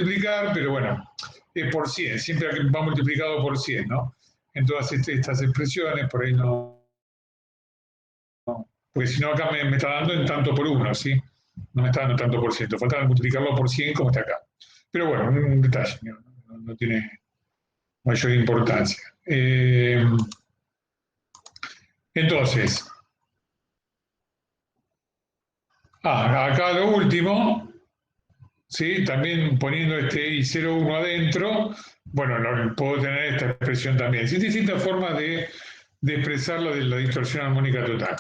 multiplicar, pero bueno, es por 100, siempre va multiplicado por 100, ¿no? En todas estas expresiones, por ahí no, porque si no acá me está dando en tanto por uno, ¿sí? No me está dando tanto por ciento, falta multiplicarlo por 100 como está acá. Pero bueno, un detalle, no tiene mayor importancia. Entonces, acá lo último, ¿sí? También poniendo este I01 adentro, bueno, puedo tener esta expresión también. Hay distintas formas de expresar lo de la distorsión armónica total.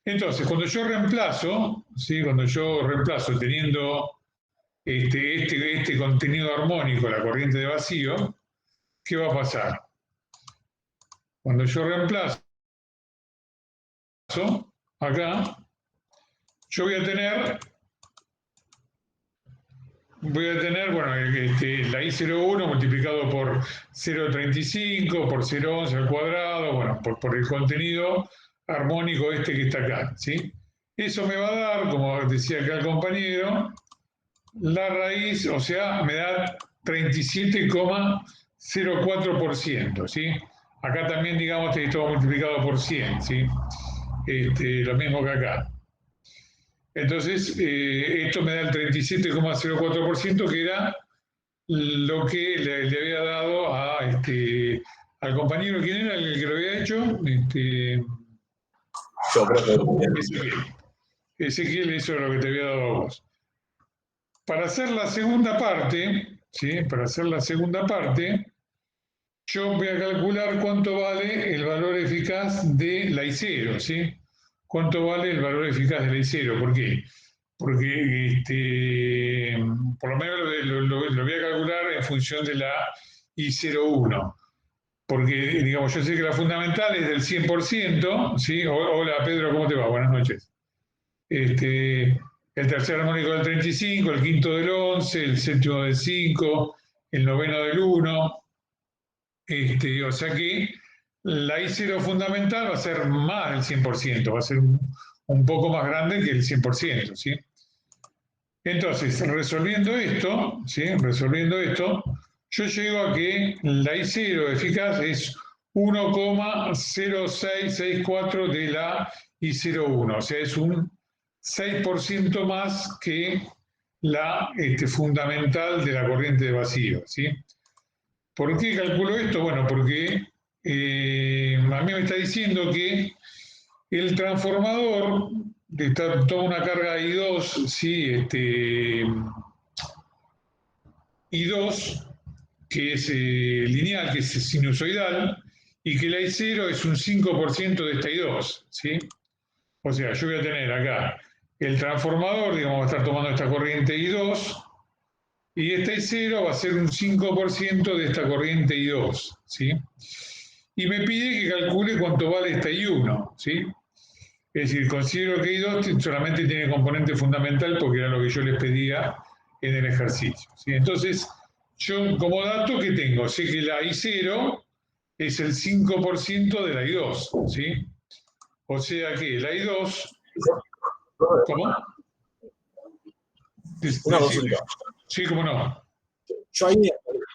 Entonces, cuando yo reemplazo, ¿sí? Cuando yo reemplazo teniendo este contenido armónico, la corriente de vacío, ¿qué va a pasar? Cuando yo reemplazo acá, yo voy a tener, bueno, la I01 multiplicado por 0,35, por 0,11 al cuadrado, bueno, por el contenido armónico que está acá, ¿sí? Eso me va a dar, como decía acá el compañero, la raíz, o sea, me da 37,04%, ¿sí? Acá también, digamos, esto va multiplicado por 100, ¿sí? Lo mismo que acá. Entonces, esto me da el 37,04%, que era lo que le había dado al compañero. ¿Quién era el que lo había hecho? Yo creo que Ezequiel, eso es lo que te había dado a vos. Para hacer la segunda parte, ¿sí? Para hacer la segunda parte, yo voy a calcular cuánto vale el valor eficaz de la I0, ¿sí? ¿Cuánto vale el valor eficaz de la I0? ¿Por qué? Porque por lo menos lo voy a calcular en función de la I01. Porque, digamos, yo sé que la fundamental es del 100%, ¿sí? Hola, Pedro, ¿cómo te va? Buenas noches. El tercer armónico del 35, el quinto del 11, el séptimo del 5, el noveno del 1. O sea que la I0 fundamental va a ser más del 100%, va a ser un poco más grande que el 100%, ¿sí? Entonces, resolviendo esto, ¿sí? Resolviendo esto, yo llego a que la I0 eficaz es 1,0664 de la I01, o sea, es un 6% más que la fundamental de la corriente de vacío, ¿sí? ¿Por qué calculo esto? Bueno, porque a mí me está diciendo que el transformador está toda una carga I2, ¿sí? I2, que es lineal, que es sinusoidal, y que la I0 es un 5% de esta I2, ¿sí? O sea, yo voy a tener acá el transformador, digamos, va a estar tomando esta corriente I2, y esta I0 va a ser un 5% de esta corriente I2, ¿sí? Y me pide que calcule cuánto vale esta I1, ¿sí? Es decir, considero que I2 solamente tiene componente fundamental porque era lo que yo les pedía en el ejercicio, ¿sí? Entonces, yo como dato que tengo, sé que la I0 es el 5% de la I2, ¿sí? O sea que la I2... ¿Cómo? Una consulta. Sí, cómo no. Yo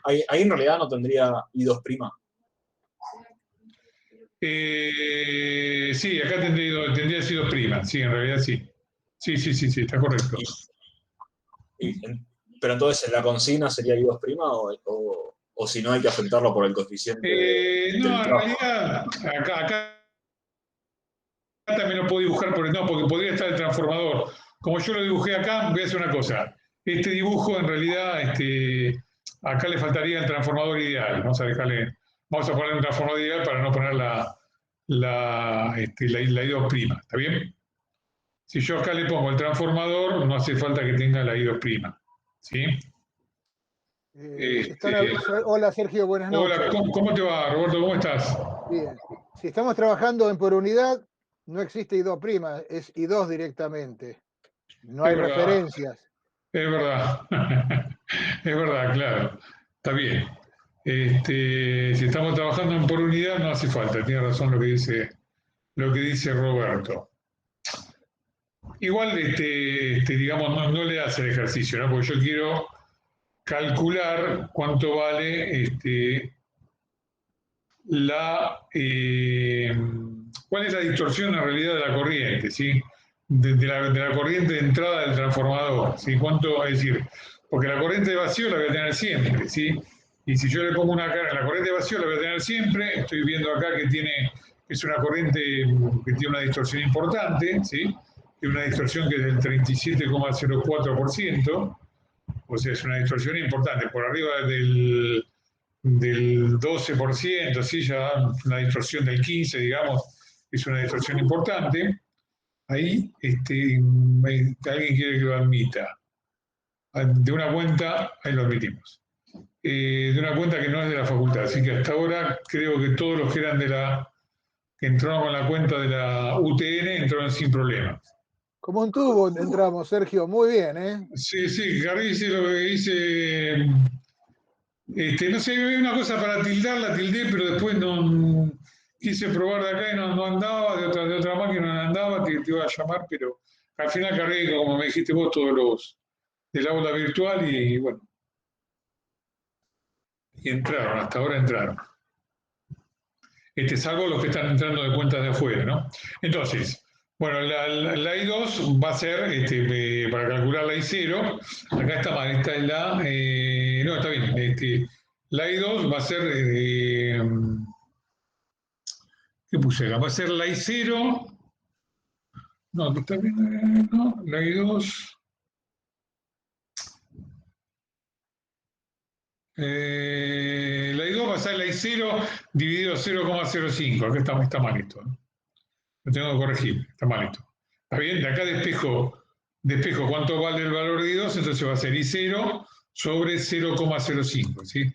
ahí en realidad no tendría I2'. Sí, acá tendría sido prima, sí, en realidad sí. Sí, está correcto. Pero entonces en la consigna sería I2' o si no hay que afectarlo por el coeficiente No, del en realidad, acá también lo puedo dibujar porque podría estar el transformador. Como yo lo dibujé acá, voy a hacer una cosa. Este dibujo, en realidad, acá le faltaría el transformador ideal. Vamos a poner un transformador ideal para no poner la I2', ¿está bien? Si yo acá le pongo el transformador, no hace falta que tenga la I2', ¿sí? Hola Sergio, buenas noches. Hola, ¿cómo te va, Roberto? ¿Cómo estás? Bien. Si estamos trabajando en por unidad, no existe I2', es I2 directamente. No hay referencias. Es verdad. Es verdad, claro. Está bien. Si estamos trabajando en por unidad, no hace falta. Tiene razón lo que dice Roberto. Igual, digamos, no le hace el ejercicio, ¿no? Porque yo quiero calcular cuánto vale cuál es la distorsión en realidad de la corriente, ¿sí? De la corriente de entrada del transformador, ¿sí? ¿Cuánto? Es decir, porque la corriente de vacío la voy a tener siempre, ¿sí? Y si yo le pongo una carga, la corriente de vacío la voy a tener siempre, estoy viendo acá que es una corriente que tiene una distorsión importante, ¿sí? Tiene una distorsión que es del 37,04%, o sea, es una distorsión importante, por arriba del 12%, ¿sí? Ya una distorsión del 15%, digamos, es una distorsión importante. Ahí alguien quiere que lo admita. De una cuenta, ahí lo admitimos. De una cuenta que no es de la facultad. Así que hasta ahora creo que todos los que eran que entraron con la cuenta de la UTN entraron sin problema. Como un tubo entramos, Sergio. Muy bien, ¿eh? Sí, sí, Carrillo dice lo que dice. No sé, había una cosa para tildar, la tildé, pero después no quise probar de acá y no andaba, de otra máquina no andaba, te iba a llamar, pero al final cargué, como me dijiste vos, todos los del aula virtual y bueno. Y entraron, hasta ahora entraron. Salvo los que están entrando de cuentas de afuera, ¿no? Entonces, bueno, la I2 va a ser, para calcular la I0, acá está mal, esta es no, está bien, la I2 va a ser, ¿qué puse acá? Va a ser la I0, no, aquí está bien, no, la I2, la I2 va a ser la I0 dividido 0,05, acá está mal esto, ¿no? Lo tengo que corregir, está mal esto. Está bien, de acá despejo cuánto vale el valor de I2, entonces va a ser I0 sobre 0,05, ¿sí?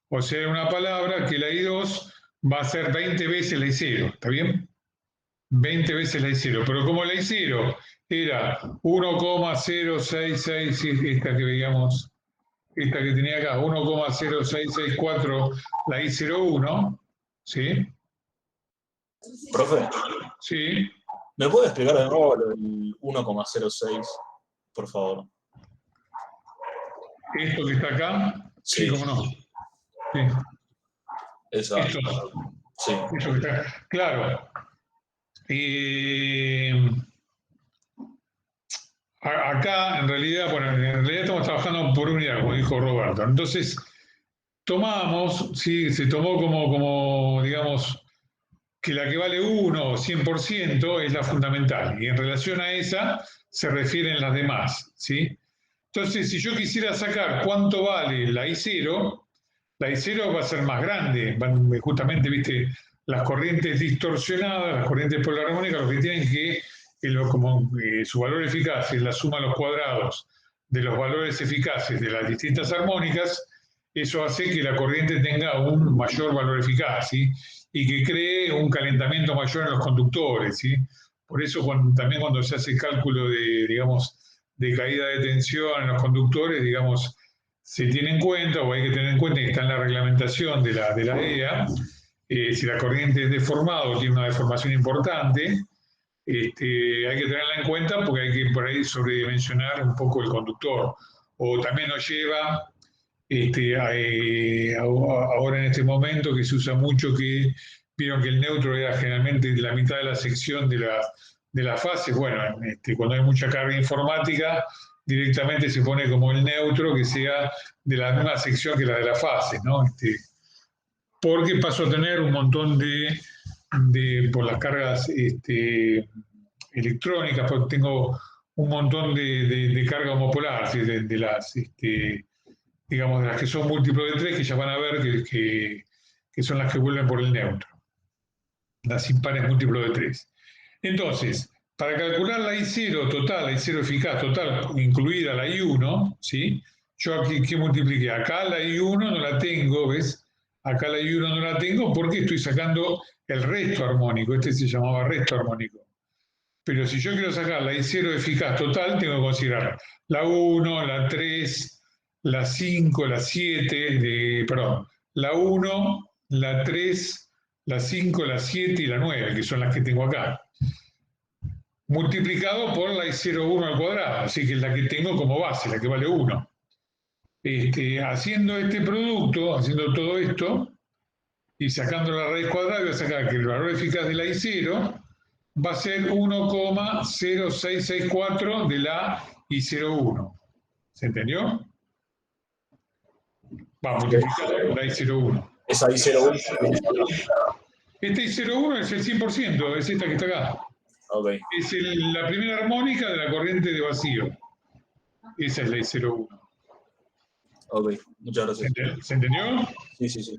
O sea, una palabra que la I2 va a ser 20 veces la I0, ¿está bien? 20 veces la I0, pero como la I0 era 1,066, esta que veíamos, esta que tenía acá, 1,0664, la I01, ¿sí? Profe, Sí. ¿me puede explicar de nuevo el 1,06, por favor? Esto que está acá, sí, cómo no. Sí. Esa. Esto, Sí. esto que está, claro. Acá, en realidad, bueno, en realidad estamos trabajando por unidad, como dijo Roberto. Entonces, tomamos, sí, se tomó como digamos, que la que vale 1 o 100% es la fundamental. Y en relación a esa se refieren las demás, ¿sí? Entonces, si yo quisiera sacar cuánto vale la I0, la I0 va a ser más grande. Justamente, viste, las corrientes distorsionadas, las corrientes polarmónicas, lo que tienen que, como su valor eficaz es la suma de los cuadrados de los valores eficaces de las distintas armónicas, eso hace que la corriente tenga un mayor valor eficaz, ¿sí? Y que cree un calentamiento mayor en los conductores, ¿sí? Por eso también cuando se hace el cálculo de, digamos, de caída de tensión en los conductores, digamos, se tiene en cuenta, o hay que tener en cuenta que está en la reglamentación de la EA, si la corriente es deformada o tiene una deformación importante, hay que tenerla en cuenta porque hay que por ahí sobredimensionar un poco el conductor. O también nos lleva, ahora en este momento que se usa mucho, que vieron que el neutro era generalmente la mitad de la sección de la fase. Bueno, cuando hay mucha carga informática, directamente se pone como el neutro que sea de la misma sección que la de la fase, ¿no? Porque paso a tener un montón por las cargas electrónicas, porque tengo un montón de carga homopolar, ¿sí? de las, digamos, de las que son múltiplos de 3, que ya van a ver que son las que vuelven por el neutro. Las impares múltiplos de 3. Entonces, para calcular la I0 total, la I0 eficaz total, incluida la I1, ¿sí? Yo aquí, ¿qué multipliqué? Acá la I1 no la tengo, ¿ves? Acá la I1 no la tengo porque estoy sacando el resto armónico. Este se llamaba resto armónico. Pero si yo quiero sacar la I0 eficaz total, tengo que considerar la 1, la 3, la 5, la 7, perdón, la 1, la 3, la 5, la 7 y la 9, que son las que tengo acá. Multiplicado por la I01 al cuadrado, así que es la que tengo como base, la que vale 1. haciendo este producto, haciendo todo esto, y sacando la raíz cuadrada, voy a sacar que el valor eficaz de la I0 va a ser 1,0664 de la I01. ¿Se entendió? Va a multiplicar la I01. Esa I01. Esta I01 es el 100%, es esta que está acá. Ok. Es la primera armónica de la corriente de vacío. Esa es la I01. Ok, muchas gracias. ¿Se entendió? Sí, sí, sí.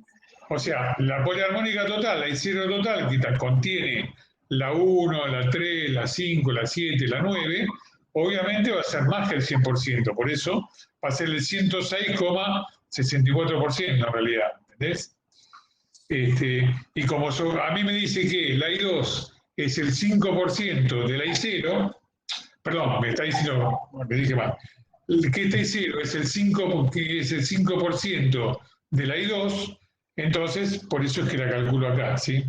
O sea, la poliarmónica total, la I0 total, que contiene la 1, la 3, la 5, la 7, la 9, obviamente va a ser más que el 100%, por eso va a ser el 106,64% en realidad, ¿entendés? Y como a mí me dice que la I2 es el 5% de la I0, perdón, me está diciendo, me dije mal, que esta I0 es el 5% de la I2, entonces por eso es que la calculo acá, ¿sí?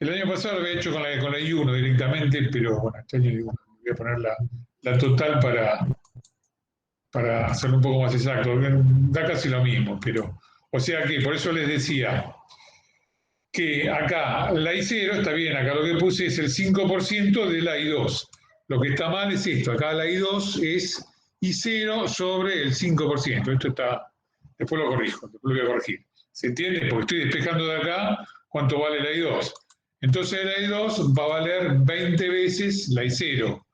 El año pasado lo había hecho con la I1 directamente, pero bueno, este año digo, voy a poner la total para hacerlo un poco más exacto. Da casi lo mismo, pero, o sea que por eso les decía que acá la I0 está bien, acá lo que puse es el 5% de la I2. Lo que está mal es esto, acá la I2 es I0 sobre el 5%. Esto está, después lo corrijo, después lo voy a corregir. ¿Se entiende? Porque estoy despejando de acá cuánto vale la I2. Entonces la I2 va a valer 20 veces la I0.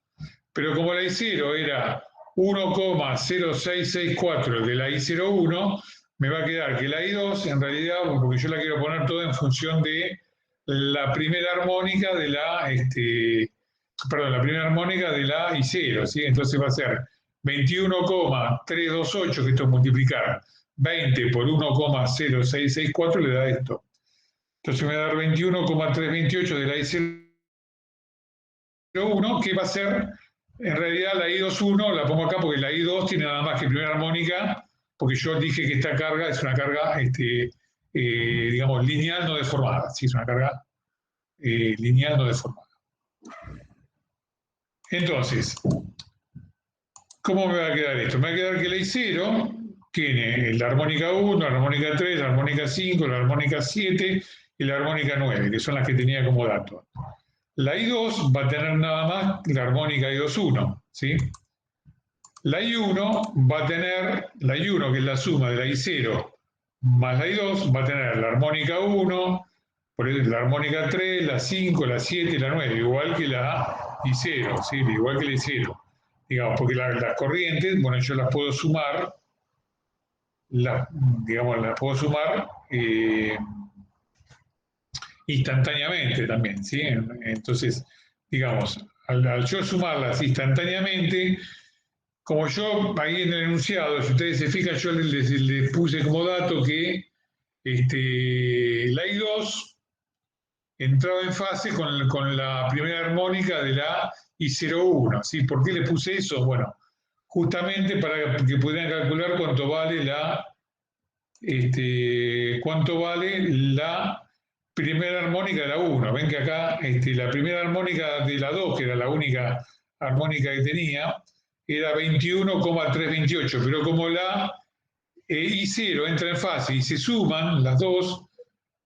Pero como la I0 era 1,0664 de la I01, me va a quedar que la I2, en realidad, porque yo la quiero poner toda en función de la primera armónica de la, la primera armónica de la I0, ¿sí? Entonces va a ser 21,328, que esto es multiplicar 20 por 1,0664 le da esto. Entonces me va a dar 21,328 de la I01, que va a ser, en realidad la I21, la pongo acá porque la I2 tiene nada más que primera armónica, porque yo dije que esta carga es una carga, digamos, lineal no deformada, sí, es una carga lineal no deformada. Entonces, ¿cómo me va a quedar esto? Me va a quedar que la I0 tiene la armónica 1, la armónica 3, la armónica 5, la armónica 7 y la armónica 9, que son las que tenía como dato. La I2 va a tener nada más la armónica I21, ¿sí? La I1 va a tener, la I1 que es la suma de la I0 más la I2, va a tener la armónica 1, por eso la armónica 3, la 5, la 7 y la 9, igual que la I0, ¿sí? Igual que la I0. Digamos, porque las corrientes, bueno, yo las puedo sumar, digamos, las puedo sumar instantáneamente también, ¿sí? Entonces, digamos, al yo sumarlas instantáneamente, como yo ahí en el enunciado, si ustedes se fijan, yo les puse como dato que la I2 entraba en fase con la primera armónica de la I01, ¿sí? ¿Por qué le puse eso? Bueno, justamente para que pudieran calcular cuánto vale la primera armónica de la 1. Ven que acá la primera armónica de la 2, que era la única armónica que tenía, era 21,328, pero como la I0 entra en fase y se suman las dos,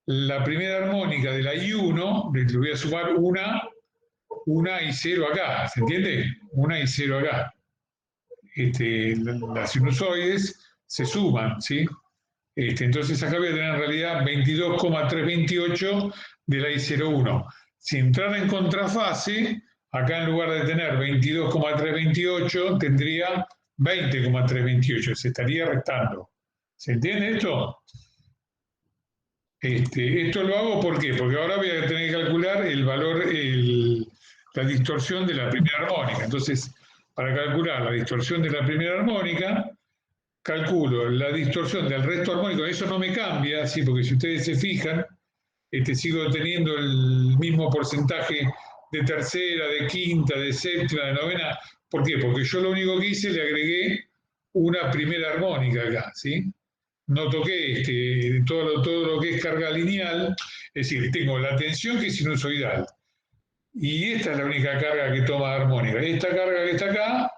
la primera armónica de la I1, le voy a sumar una I0 acá, ¿se entiende? Una I0 acá. Las sinusoides se suman, ¿sí? Entonces acá voy a tener en realidad 22,328 de la I01. Si entrara en contrafase, acá en lugar de tener 22,328, tendría 20,328. Se estaría restando. ¿Se entiende esto? Esto lo hago ¿por qué? Porque ahora voy a tener que calcular el valor, la distorsión de la primera armónica. Entonces, para calcular la distorsión de la primera armónica, calculo la distorsión del resto armónico, eso no me cambia, ¿sí? Porque si ustedes se fijan, sigo teniendo el mismo porcentaje de tercera, de quinta, de séptima, de novena. ¿Por qué? Porque yo lo único que hice, le agregué una primera armónica acá, ¿sí? No toqué todo lo que es carga lineal, es decir, tengo la tensión que es sinusoidal, y esta es la única carga que toma armónica. Esta carga que está acá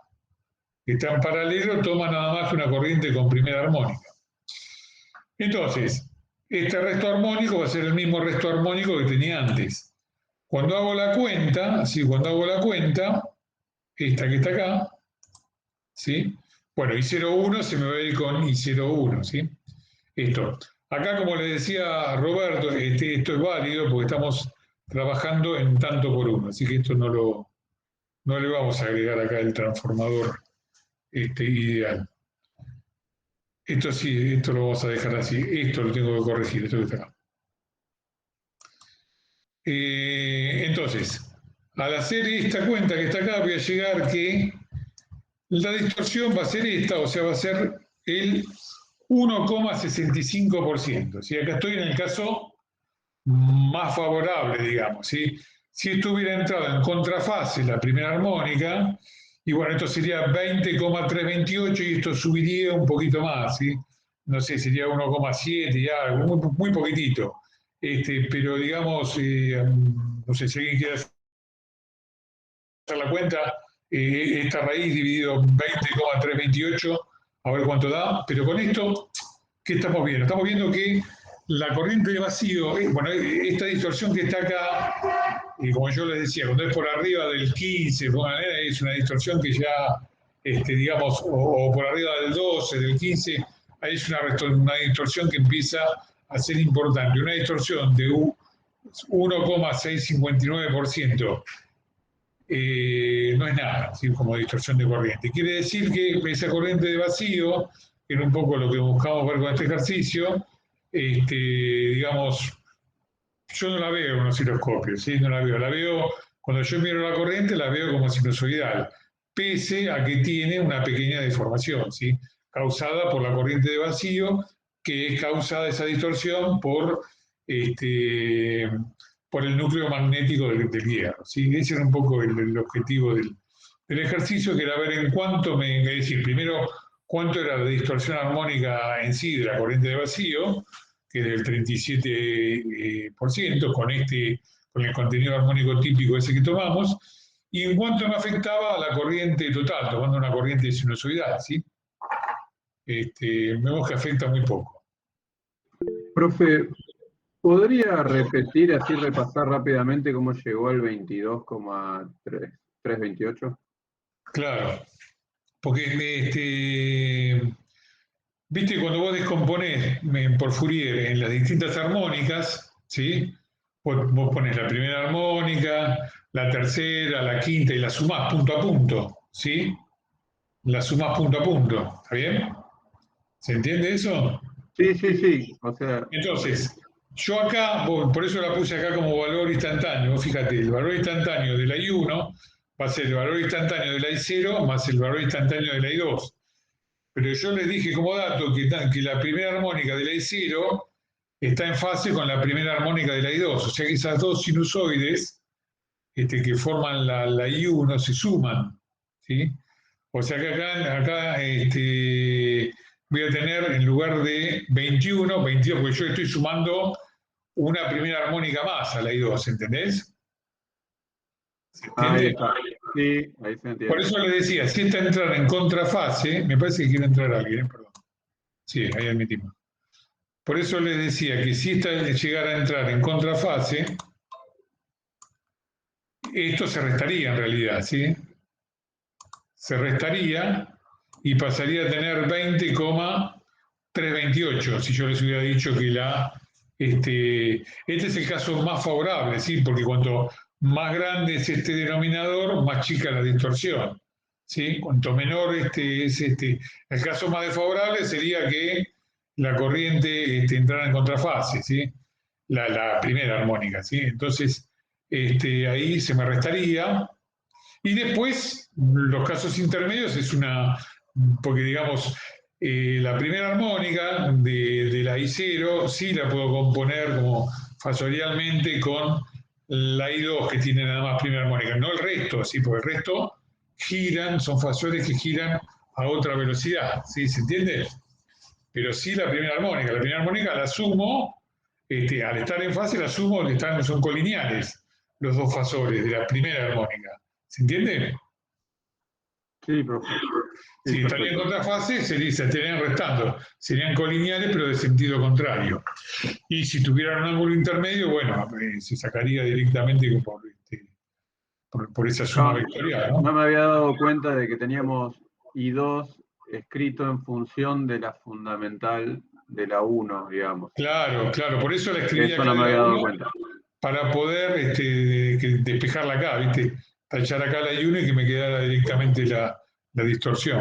que está en paralelo, toma nada más que una corriente con primera armónica. Entonces, este resto armónico va a ser el mismo resto armónico que tenía antes. Cuando hago la cuenta, esta que está acá, ¿sí? Bueno, I01 se me va a ir con I01, ¿sí? Esto. Acá, como le decía a Roberto, esto es válido porque estamos trabajando en tanto por uno, así que esto no le vamos a agregar acá el transformador ideal. Esto sí, esto lo vamos a dejar así. Esto lo tengo que corregir, esto que está acá. Entonces, al hacer esta cuenta que está acá, voy a llegar que la distorsión va a ser esta, o sea, va a ser el 1,65%. ¿Sí? Acá estoy en el caso más favorable, digamos. ¿Sí? Si esto hubiera entrado en contrafase, la primera armónica, y bueno, esto sería 20,328 y esto subiría un poquito más, ¿sí? No sé, sería 1,7 y algo, muy poquitito. Pero digamos, no sé si alguien quiere hacer la cuenta, esta raíz dividido 20,328, a ver cuánto da, pero con esto, ¿qué estamos viendo? Estamos viendo que la corriente de vacío, bueno, esta distorsión que está acá, como yo les decía, cuando es por arriba del 15, es una distorsión que ya, digamos, o por arriba del 12, del 15, ahí es una distorsión que empieza a ser importante. Una distorsión de 1,659%. No es nada, ¿sí? Como distorsión de corriente. Quiere decir que esa corriente de vacío, que era un poco lo que buscamos ver con este ejercicio, digamos, yo no la veo en un osciloscopio, ¿sí? No la veo, cuando yo miro la corriente, la veo como sinusoidal, pese a que tiene una pequeña deformación, ¿sí? Causada por la corriente de vacío, que es causada esa distorsión por el núcleo magnético del hierro. ¿Sí? Ese era un poco el objetivo del ejercicio, que era ver en cuánto es decir, primero, cuánto era la distorsión armónica en sí de la corriente de vacío, que es del 37%, con el contenido armónico típico ese que tomamos, y en cuánto me afectaba a la corriente total, tomando una corriente sinusoidal, ¿sí? Vemos que afecta muy poco. Profe, ¿podría repetir, así repasar rápidamente cómo llegó al 22,328? Claro, porque viste, cuando vos descomponés por Fourier en las distintas armónicas, ¿sí? Vos ponés la primera armónica, la tercera, la quinta y la sumás punto a punto, ¿sí? La sumás punto a punto, ¿está bien? ¿Se entiende eso? Sí. O sea, Entonces, yo acá, por eso la puse acá como valor instantáneo, fíjate, el valor instantáneo de la I1 va a ser el valor instantáneo de la I0 más el valor instantáneo de la I2. Pero yo les dije como dato que la primera armónica de la I0 está en fase con la primera armónica de la I2. O sea que esas dos sinusoides que forman la I1 se suman. ¿Sí? O sea que acá voy a tener en lugar de 21, 22, porque yo estoy sumando una primera armónica más a la I2, ¿entendés? ¿Se entiende? ahí está. Sí, ahí se entiende. Por eso le decía, si esta entrara en contrafase, me parece que quiere entrar alguien, perdón. Sí, ahí admitimos. Por eso les decía que si esta llegara a entrar en contrafase, esto se restaría en realidad, ¿sí? Se restaría y pasaría a tener 20,328, si yo les hubiera dicho que este es el caso más favorable, ¿sí? Porque cuanto más grande es este denominador, más chica la distorsión, ¿sí? Cuanto menor el caso más desfavorable sería que la corriente entrara en contrafase, ¿sí? La primera armónica, ¿sí? Entonces, ahí se me restaría. Y después, los casos intermedios porque digamos, la primera armónica de la I0 sí la puedo componer como fasorialmente con la I2 que tiene nada más primera armónica, no el resto, ¿sí? Porque el resto son fasores que giran a otra velocidad, ¿sí? ¿Se entiende? Pero sí la primera armónica la sumo, al estar en fase la sumo, son colineales los dos fasores de la primera armónica. ¿Se entiende? Sí, profe. Si estarían en contrafase, se estarían restando. Serían colineales, pero de sentido contrario. Y si tuvieran un ángulo intermedio, bueno, se sacaría directamente por esa suma vectorial, ¿no? No me había dado cuenta de que teníamos I2 escrito en función de la fundamental de la 1, digamos. Claro, por eso la escribí Eso acá no me de había la dado 1, cuenta. para poder despejarla acá, ¿viste? Tachar acá la I1 y que me quedara directamente la distorsión.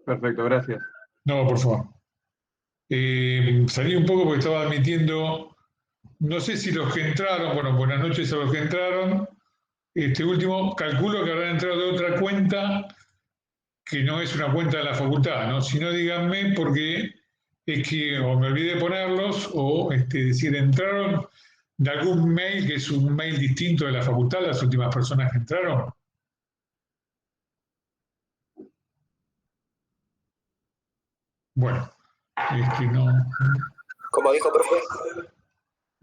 Perfecto, gracias. No, por favor. Salí un poco porque estaba admitiendo, no sé si los que entraron, bueno, buenas noches a los que entraron. Este último, calculo que habrán entrado de otra cuenta que no es una cuenta de la facultad, ¿no? Si no, díganme porque es que o me olvidé de ponerlos o decir, entraron de algún mail que es un mail distinto de la facultad, las últimas personas que entraron. Bueno, no. ¿Cómo dijo, profe?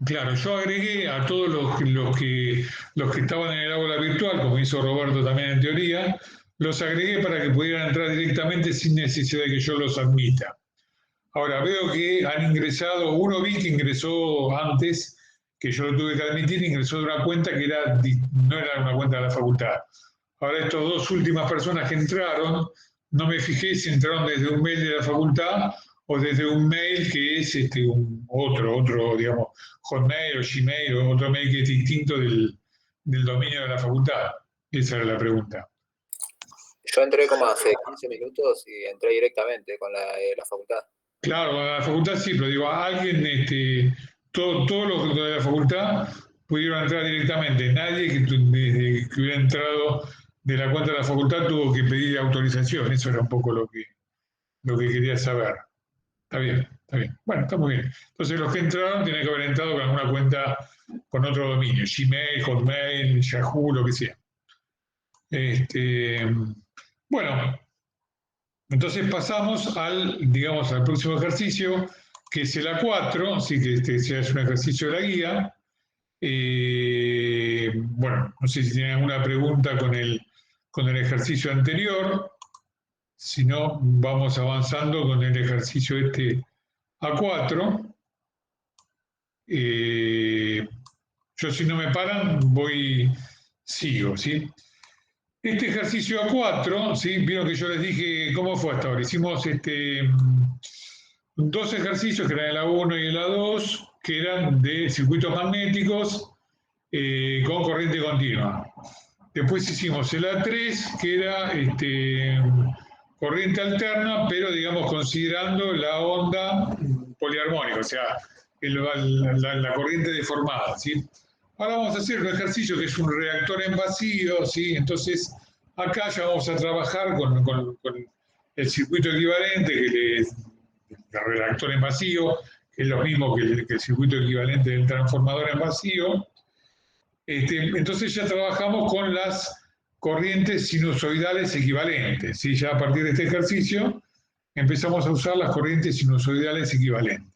Claro, yo agregué a todos los que estaban en el aula virtual, como hizo Roberto también en teoría, los agregué para que pudieran entrar directamente sin necesidad de que yo los admita. Ahora, veo que han ingresado, uno vi que ingresó antes, que yo lo tuve que admitir, ingresó de una cuenta que no era una cuenta de la facultad. Ahora, estas dos últimas personas que entraron, no me fijé si entraron desde un mail de la facultad o desde un mail que es otro, digamos, Hotmail o Gmail o otro mail que es distinto del dominio de la facultad. Esa era la pregunta. Yo entré como hace 15 minutos y entré directamente con la facultad. Claro, a la facultad sí, pero digo, a alguien, todos los de la facultad pudieron entrar directamente. Nadie desde que hubiera entrado de la cuenta de la facultad tuvo que pedir autorización. Eso era un poco lo que quería saber. Está bien. Bueno, está muy bien. Entonces los que entraron tienen que haber entrado con alguna cuenta con otro dominio, Gmail, Hotmail, Yahoo, lo que sea. Bueno, entonces pasamos al próximo ejercicio, que es el A4, sí que es un ejercicio de la guía. Bueno, no sé si tienen alguna pregunta con el ejercicio anterior. Si no, vamos avanzando con el ejercicio A4. Yo, si no me paran, sigo, ¿sí? Este ejercicio A4, ¿sí? Vieron que yo les dije cómo fue hasta ahora. Hicimos dos ejercicios, que eran el A1 y el A2, que eran de circuitos magnéticos con corriente continua. Después hicimos el A3, que era corriente alterna, pero digamos considerando la onda poliarmónica, o sea, la corriente deformada, ¿sí? Ahora vamos a hacer un ejercicio que es un reactor en vacío, ¿sí? Entonces, acá ya vamos a trabajar con el circuito equivalente, el reactor en vacío, que es lo mismo que el circuito equivalente del transformador en vacío. Entonces ya trabajamos con las corrientes sinusoidales equivalentes, ¿sí? Ya a partir de este ejercicio empezamos a usar las corrientes sinusoidales equivalentes.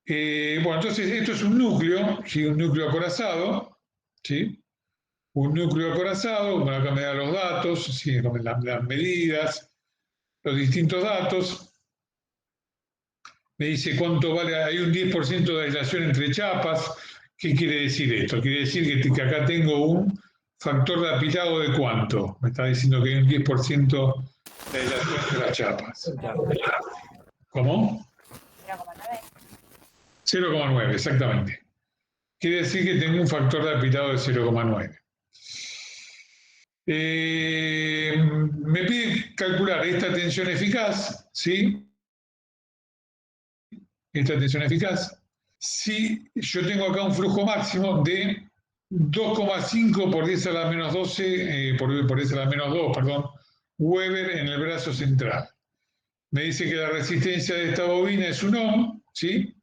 Bueno, entonces esto es un núcleo, ¿sí? Un núcleo acorazado, ¿sí? Un núcleo acorazado, bueno, acá me da los datos, ¿sí? Las medidas, los distintos datos. Me dice cuánto vale, hay un 10% de aislación entre chapas. ¿Qué quiere decir esto? Quiere decir que acá tengo un factor de apilado de cuánto. Me está diciendo que hay un 10% de aislación entre las chapas. ¿Cómo? 0,9, exactamente. Quiere decir que tengo un factor de apilado de 0,9. Me pide calcular esta tensión eficaz, ¿sí? Esta tensión eficaz. Si yo tengo acá un flujo máximo de 2,5 por 10 a la menos 12, por 10 a la menos 2, perdón, Weber en el brazo central. Me dice que la resistencia de esta bobina es 1 ohm, ¿sí?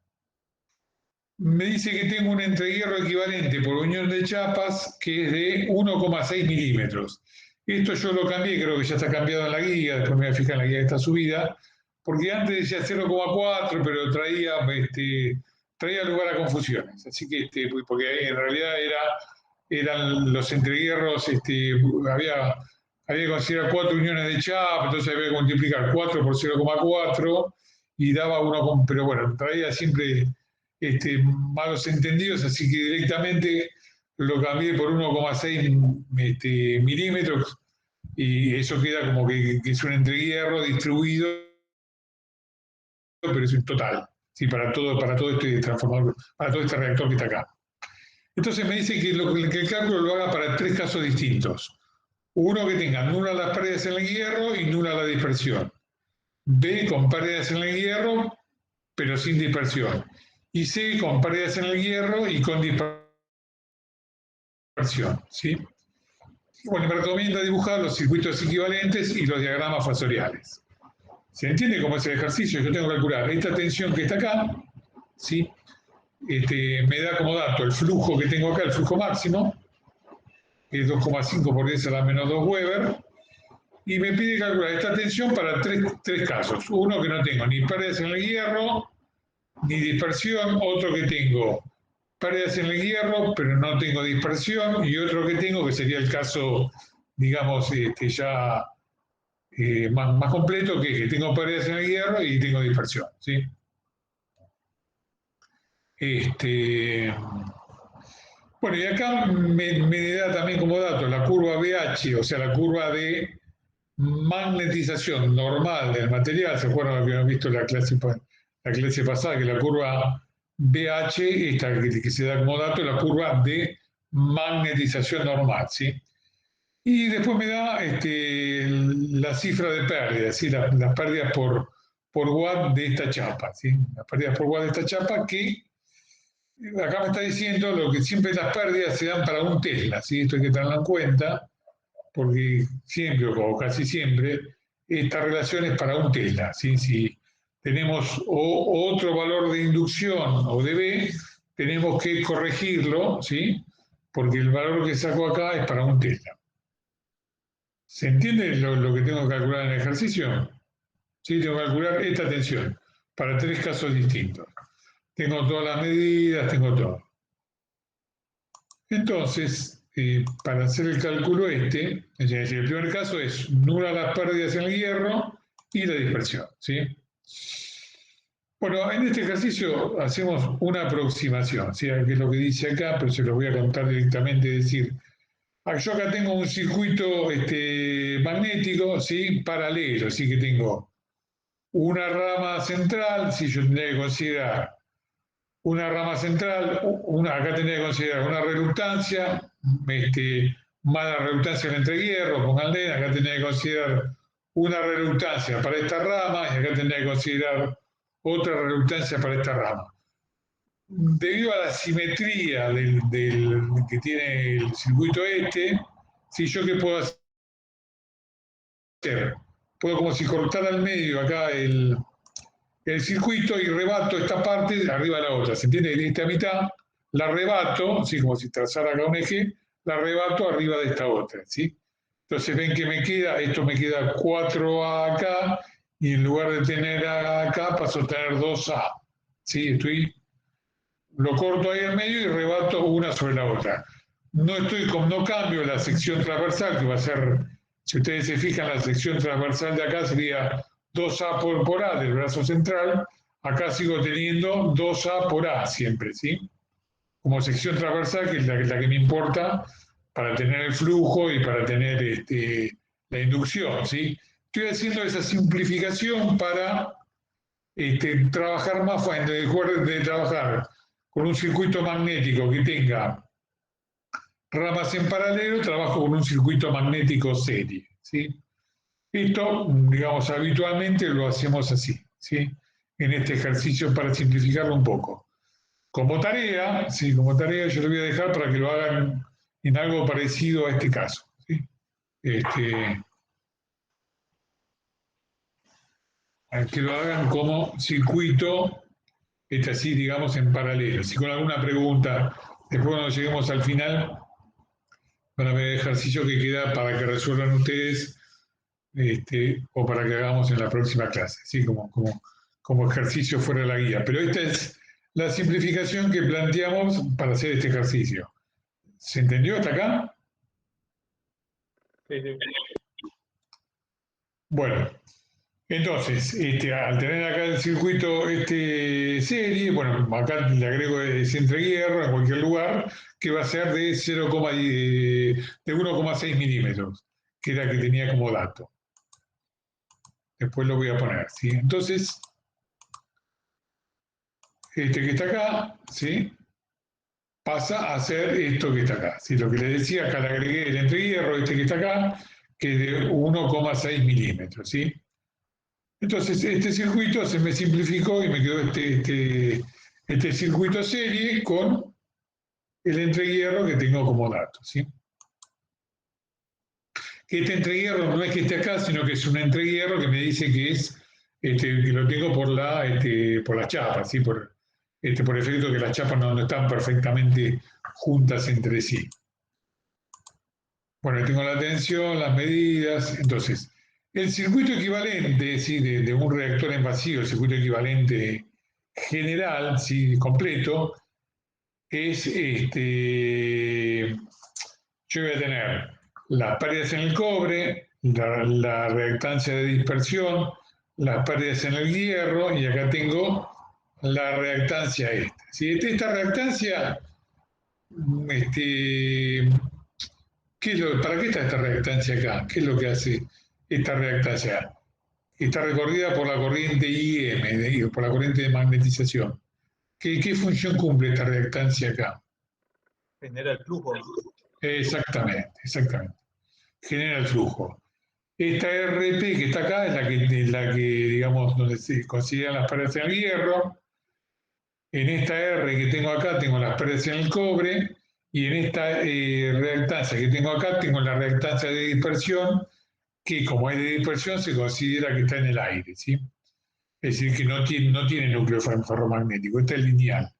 Me dice que tengo un entrehierro equivalente por unión de chapas que es de 1,6 milímetros. Esto yo lo cambié, creo que ya está cambiado en la guía, después me voy a fijar en la guía de esta subida, porque antes decía 0,4, pero traía lugar a confusiones. Así que, porque en realidad era eran los entreguierros, había que considerar 4 uniones de chapa, entonces había que multiplicar 4 por 0,4 y daba uno, pero bueno, traía siempre malos entendidos, así que directamente lo cambié por 1,6 milímetros y eso queda como que es un entreguierro distribuido, pero es un total, ¿sí? para todo este transformador, para todo este reactor que está acá. Entonces me dice que el cálculo lo haga para 3 casos distintos. Uno, que tenga nula las pérdidas en el hierro y nula la dispersión. B, con pérdidas en el hierro, pero sin dispersión. Y C, con pérdidas en el hierro y con dispersión, ¿sí? Bueno, me recomienda dibujar los circuitos equivalentes y los diagramas fasoriales. ¿Se entiende cómo es el ejercicio? Yo tengo que calcular esta tensión que está acá, ¿sí? Me da como dato el flujo que tengo acá, el flujo máximo, que es 2,5 por 10 a la menos 2 Weber, y me pide calcular esta tensión para tres casos. Uno, que no tengo ni pérdidas en el hierro, ni dispersión. Otro, que tengo pérdidas en el hierro, pero no tengo dispersión. Y otro que tengo, que sería el caso, digamos, ya más completo, que tengo pérdidas en el hierro y tengo dispersión, ¿sí? Bueno, y acá me da también como dato la curva BH, o sea, la curva de magnetización normal del material. ¿Se acuerdan que habíamos visto la clase pasada? Que la curva BH, esta que se da como dato, la curva de magnetización normal, ¿sí? Y después me da la cifra de pérdidas, ¿sí? Las pérdidas por watt de esta chapa, ¿sí? Las pérdidas por watt de esta chapa, que acá me está diciendo lo que siempre las pérdidas se dan para un Tesla, ¿sí? Esto hay que tenerlo en cuenta, porque siempre o casi siempre esta relación es para un Tesla, ¿sí? Si tenemos otro valor de inducción o de B, tenemos que corregirlo, ¿sí? Porque el valor que saco acá es para un Tesla. ¿Se entiende lo que tengo que calcular en el ejercicio? Sí, tengo que calcular esta tensión para 3 casos distintos. Tengo todas las medidas, tengo todo. Entonces, para hacer el cálculo es decir, el primer caso es nula las pérdidas en el hierro y la dispersión, ¿sí? Bueno, en este ejercicio hacemos una aproximación, ¿sí? Que es lo que dice acá, pero se lo voy a contar directamente, es decir, yo acá tengo un circuito magnético, ¿sí? Paralelo, así que tengo una rama central, si yo tendría que considerar una rama central, acá tendría que considerar una reluctancia, más la reluctancia del entrehierro, pónganle, acá tendría que considerar una reluctancia para esta rama y acá tendría que considerar otra reluctancia para esta rama. Debido a la simetría que tiene el circuito si yo qué puedo hacer, puedo como si cortara al medio acá el circuito y rebato esta parte de arriba de la otra. ¿Se entiende? Esta mitad la rebato, ¿sí? Como si trazara acá un eje, la rebato arriba de esta otra, ¿sí? Entonces ven que esto me queda 4A acá, y en lugar de tener A acá, paso a tener 2A. ¿Sí? Lo corto ahí en medio y rebato una sobre la otra. No cambio la sección transversal, que va a ser, si ustedes se fijan, la sección transversal de acá sería 2A por A del brazo central. Acá sigo teniendo 2A por A siempre, ¿sí? Como sección transversal, que es la que me importa para tener el flujo y para tener la inducción, ¿sí? Estoy haciendo esa simplificación para trabajar más fácil, de trabajar con un circuito magnético que tenga ramas en paralelo, trabajo con un circuito magnético serie, ¿sí? Esto, digamos, habitualmente lo hacemos así, ¿sí? En este ejercicio, para simplificarlo un poco. Como tarea, sí, como tarea yo lo voy a dejar para que lo hagan en algo parecido a este caso, ¿sí? Que lo hagan como circuito, así, digamos, en paralelo. Si con alguna pregunta, después cuando lleguemos al final, van a ver el ejercicio que queda para que resuelvan ustedes, o para que hagamos en la próxima clase, ¿sí? Como ejercicio fuera de la guía. Pero esta es la simplificación que planteamos para hacer este ejercicio. ¿Se entendió hasta acá? Sí, sí. Bueno, entonces, al tener acá el circuito serie, bueno, acá le agrego ese entrehierro en cualquier lugar, que va a ser de 1,6 milímetros, que era que tenía como dato. Después lo voy a poner, ¿sí? Entonces, este que está acá, ¿sí? Pasa a ser esto que está acá. ¿Sí? Lo que le decía, acá le agregué el entrehierro, este que está acá, que es de 1,6 milímetros, ¿sí? Entonces, este circuito se me simplificó y me quedó este circuito serie con el entrehierro que tengo como dato, ¿sí? Este entrehierro no es que esté acá, sino que es un entrehierro que me dice que es que lo tengo por la chapa, ¿sí? Por efecto que las chapas no están perfectamente juntas entre sí. Bueno, tengo la tensión, las medidas. Entonces, el circuito equivalente, ¿sí? de un reactor en vacío, el circuito equivalente general, ¿sí? Completo, es yo voy a tener las pérdidas en el cobre, la reactancia de dispersión, las pérdidas en el hierro, y acá tengo la reactancia esta. ¿Sí? Esta reactancia, ¿para qué está esta reactancia acá? ¿Qué es lo que hace esta reactancia? Está recorrida por la corriente IM, por la corriente de magnetización. ¿Qué función cumple esta reactancia acá? Genera el flujo. Exactamente. Genera el flujo. Esta RP que está acá es la que digamos, donde se consideran las pérdidas en el hierro. En esta R que tengo acá tengo las pérdidas en el cobre, y en esta reactancia que tengo acá tengo la reactancia de dispersión, que como es de dispersión se considera que está en el aire, ¿sí? Es decir, que no tiene núcleo ferromagnético, esta es lineal,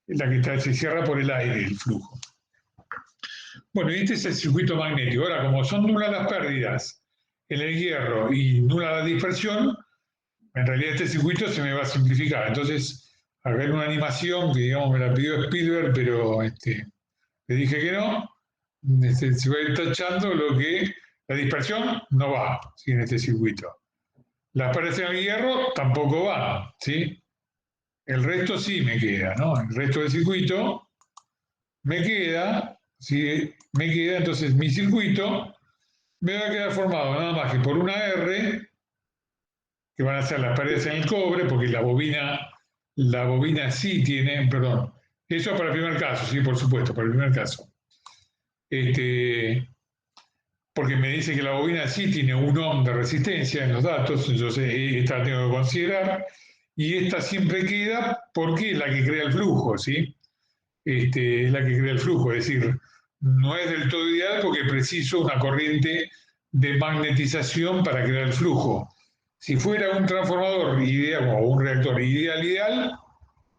es la que se cierra por el aire, el flujo. Bueno, y este es el circuito magnético. Ahora, como son nulas las pérdidas en el hierro y nula la dispersión, en realidad este circuito se me va a simplificar. Entonces, acá hay una animación que, digamos, me la pidió Spielberg, pero le dije que no. Se va a ir tachando lo que la dispersión no va, ¿sí? En este circuito. Las pérdidas en el hierro tampoco van, ¿sí? El resto sí me queda, ¿no? El resto del circuito me queda, ¿sí? Me queda, entonces mi circuito me va a quedar formado nada más que por una R, que van a ser las pérdidas en el cobre, porque la bobina sí tiene, perdón, eso para el primer caso, sí, por supuesto, para el primer caso. Porque me dice que la bobina sí tiene 1 ohm de resistencia en los datos, entonces esta la tengo que considerar, y esta siempre queda porque es la que crea el flujo, ¿sí? Es la que crea el flujo, es decir, no es del todo ideal porque preciso una corriente de magnetización para crear el flujo. Si fuera un transformador ideal o un reactor ideal,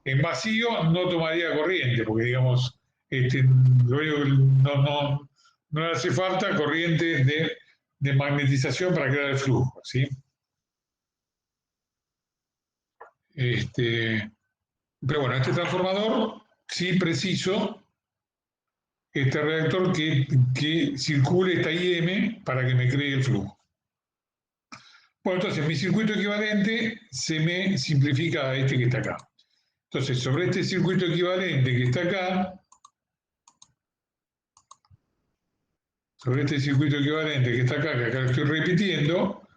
en vacío no tomaría corriente, porque digamos, lo único que no le hace falta corriente de magnetización para crear el flujo, ¿sí? Pero bueno, este transformador sí preciso este reactor que circule esta IM para que me cree el flujo. Bueno, entonces mi circuito equivalente se me simplifica a este que está acá. Entonces, sobre este circuito equivalente que está acá, que acá lo estoy repitiendo,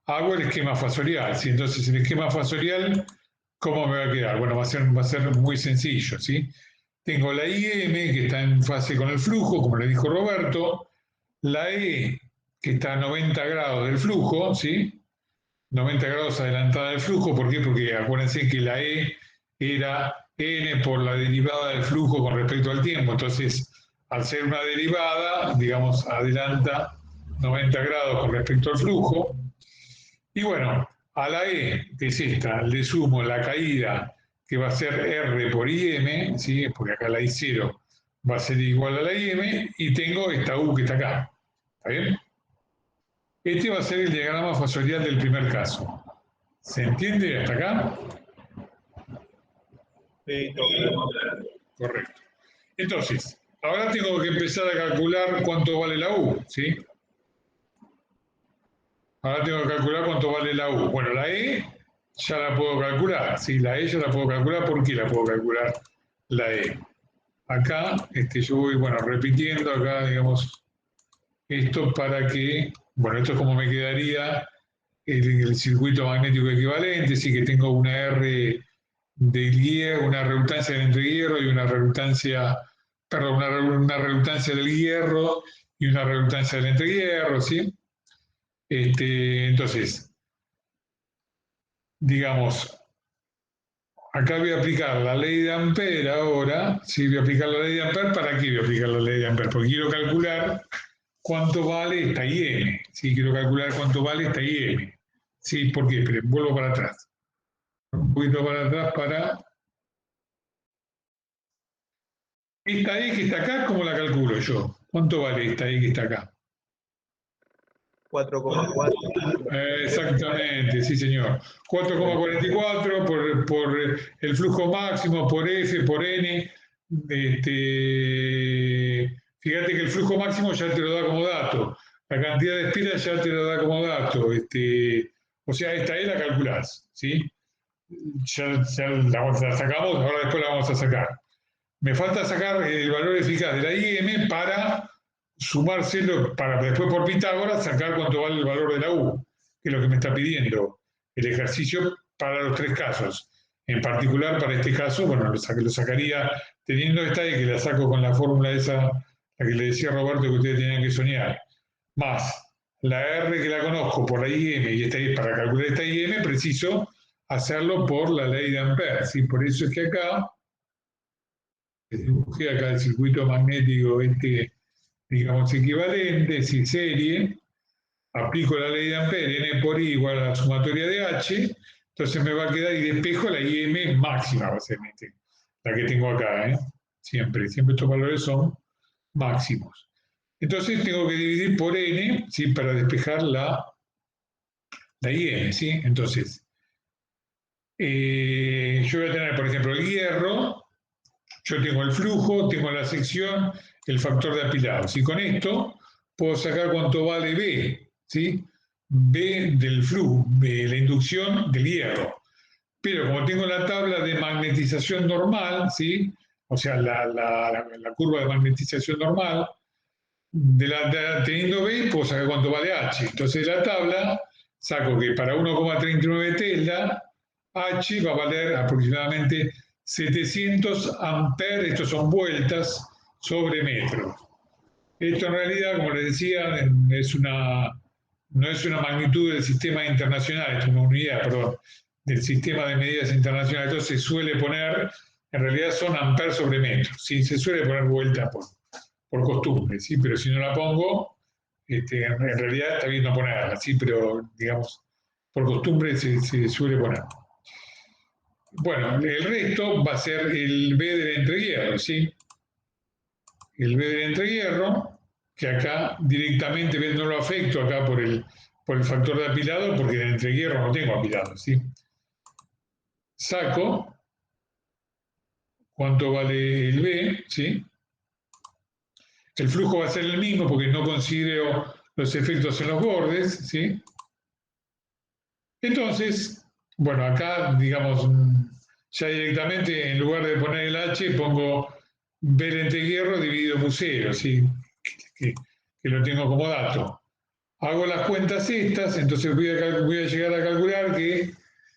hago el esquema fasorial, ¿sí? Entonces, el esquema fasorial, ¿cómo me va a quedar? Bueno, va a ser muy sencillo, ¿sí? Tengo la IM, que está en fase con el flujo, como le dijo Roberto, la E, que está a 90 grados del flujo, ¿sí? 90 grados adelantada del flujo, ¿por qué? Porque acuérdense que la E era N por la derivada del flujo con respecto al tiempo, entonces, al ser una derivada, digamos, adelanta 90 grados con respecto al flujo. Y bueno, a la E, que es esta, le sumo la caída, que va a ser R por IM, ¿sí? Porque acá la I0 va a ser igual a la IM, y tengo esta U que está acá. ¿Está bien? Este va a ser el diagrama fasorial del primer caso. ¿Se entiende hasta acá? Sí, todo claro. Correcto. Entonces, Ahora tengo que empezar a calcular cuánto vale la U, ¿sí? Ahora tengo que calcular cuánto vale la U. Bueno, la E ya la puedo calcular, ¿sí? La E ya la puedo calcular. ¿Por qué la puedo calcular la E? Acá yo voy, bueno, repitiendo acá, digamos, esto para que, bueno, esto es como me quedaría el circuito magnético equivalente, sí que tengo una R del hierro, una resultancia del entrehierro y una resultancia, perdón, una resultancia del hierro y una resultancia del entrehierro, ¿sí? Entonces, digamos, acá voy a aplicar la ley de Ampère ahora, ¿sí? Voy a aplicar la ley de Ampère. ¿Para qué voy a aplicar la ley de Ampère? Porque quiero calcular cuánto vale esta IM, ¿sí? Quiero calcular cuánto vale esta IM, ¿sí? ¿Por qué? Pero vuelvo para atrás. Un poquito para atrás para... Esta E que está acá, ¿cómo la calculo yo? ¿Cuánto vale esta E que está acá? 4,4. Exactamente, sí señor. 4,44 por el flujo máximo, por F, por N. Fíjate que el flujo máximo ya te lo da como dato. La cantidad de espiras ya te lo da como dato. O sea, esta E la calculás, ¿sí? Ya la sacamos, ahora después la vamos a sacar. Me falta sacar el valor eficaz de la IM para sumárselo, para después por Pitágoras sacar cuánto vale el valor de la U, que es lo que me está pidiendo el ejercicio para los tres casos. En particular, para este caso, bueno, lo sacaría teniendo esta E, que la saco con la fórmula esa, la que le decía Roberto que ustedes tenían que soñar, más la R que la conozco por la IM, y esta, para calcular esta IM preciso hacerlo por la ley de Ampère, ¿sí? Por eso es que acá dibujé acá el circuito magnético digamos, equivalente, si serie, aplico la ley de Ampère, N por I igual a la sumatoria de H, entonces me va a quedar y despejo la IM máxima, básicamente, la que tengo acá, ¿eh? Siempre estos valores son máximos. Entonces tengo que dividir por N, ¿sí? Para despejar la IM, ¿sí? Entonces, yo voy a tener, por ejemplo, el hierro. Yo tengo el flujo, tengo la sección, el factor de apilado. Si con esto puedo sacar cuánto vale B, ¿sí? B del flujo, de la inducción del hierro. Pero como tengo la tabla de magnetización normal, ¿sí? O sea, la curva de magnetización normal, teniendo B, puedo sacar cuánto vale H. Entonces de la tabla saco que para 1,39 Tesla, H va a valer aproximadamente 700 amperes, estos son vueltas, sobre metro. Esto en realidad, como les decía, no es una magnitud del sistema internacional, es una unidad, perdón, del sistema de medidas internacional. Entonces se suele poner, en realidad son amperes sobre metro, ¿sí? Se suele poner vuelta por costumbre, ¿sí? Pero si no la pongo, en realidad está bien no ponerla, ¿sí? Pero digamos, por costumbre se suele poner. Bueno, el resto va a ser el B del entrehierro, ¿sí? El B del entrehierro, que acá directamente no lo afecto acá por el factor de apilado, porque en el entrehierro no tengo apilado, ¿sí? Saco cuánto vale el B, ¿sí? El flujo va a ser el mismo porque no considero los efectos en los bordes, ¿sí? Entonces, bueno, acá, digamos, ya directamente en lugar de poner el H, pongo B del entrehierro dividido mu 0, ¿sí? Que lo tengo como dato. Hago las cuentas estas, entonces voy a llegar a calcular que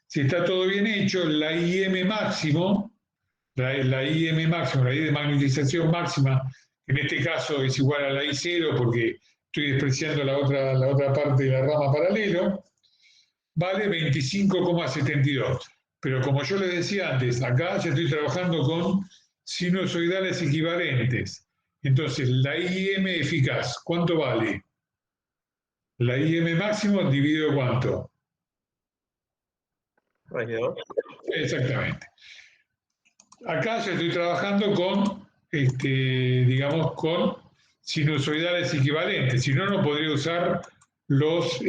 si está todo bien hecho, la IM máximo, la IM máximo, la I de magnetización máxima, en este caso es igual a la I0 porque estoy despreciando la otra parte de la rama paralelo, vale 25,72. Pero como yo les decía antes, acá ya estoy trabajando con sinusoidales equivalentes. Entonces, la IM eficaz, ¿cuánto vale? La IM máximo dividido ¿cuánto? Raíz de 2. Exactamente. Acá ya estoy trabajando con, digamos, con sinusoidales equivalentes. Si no, no podría usar los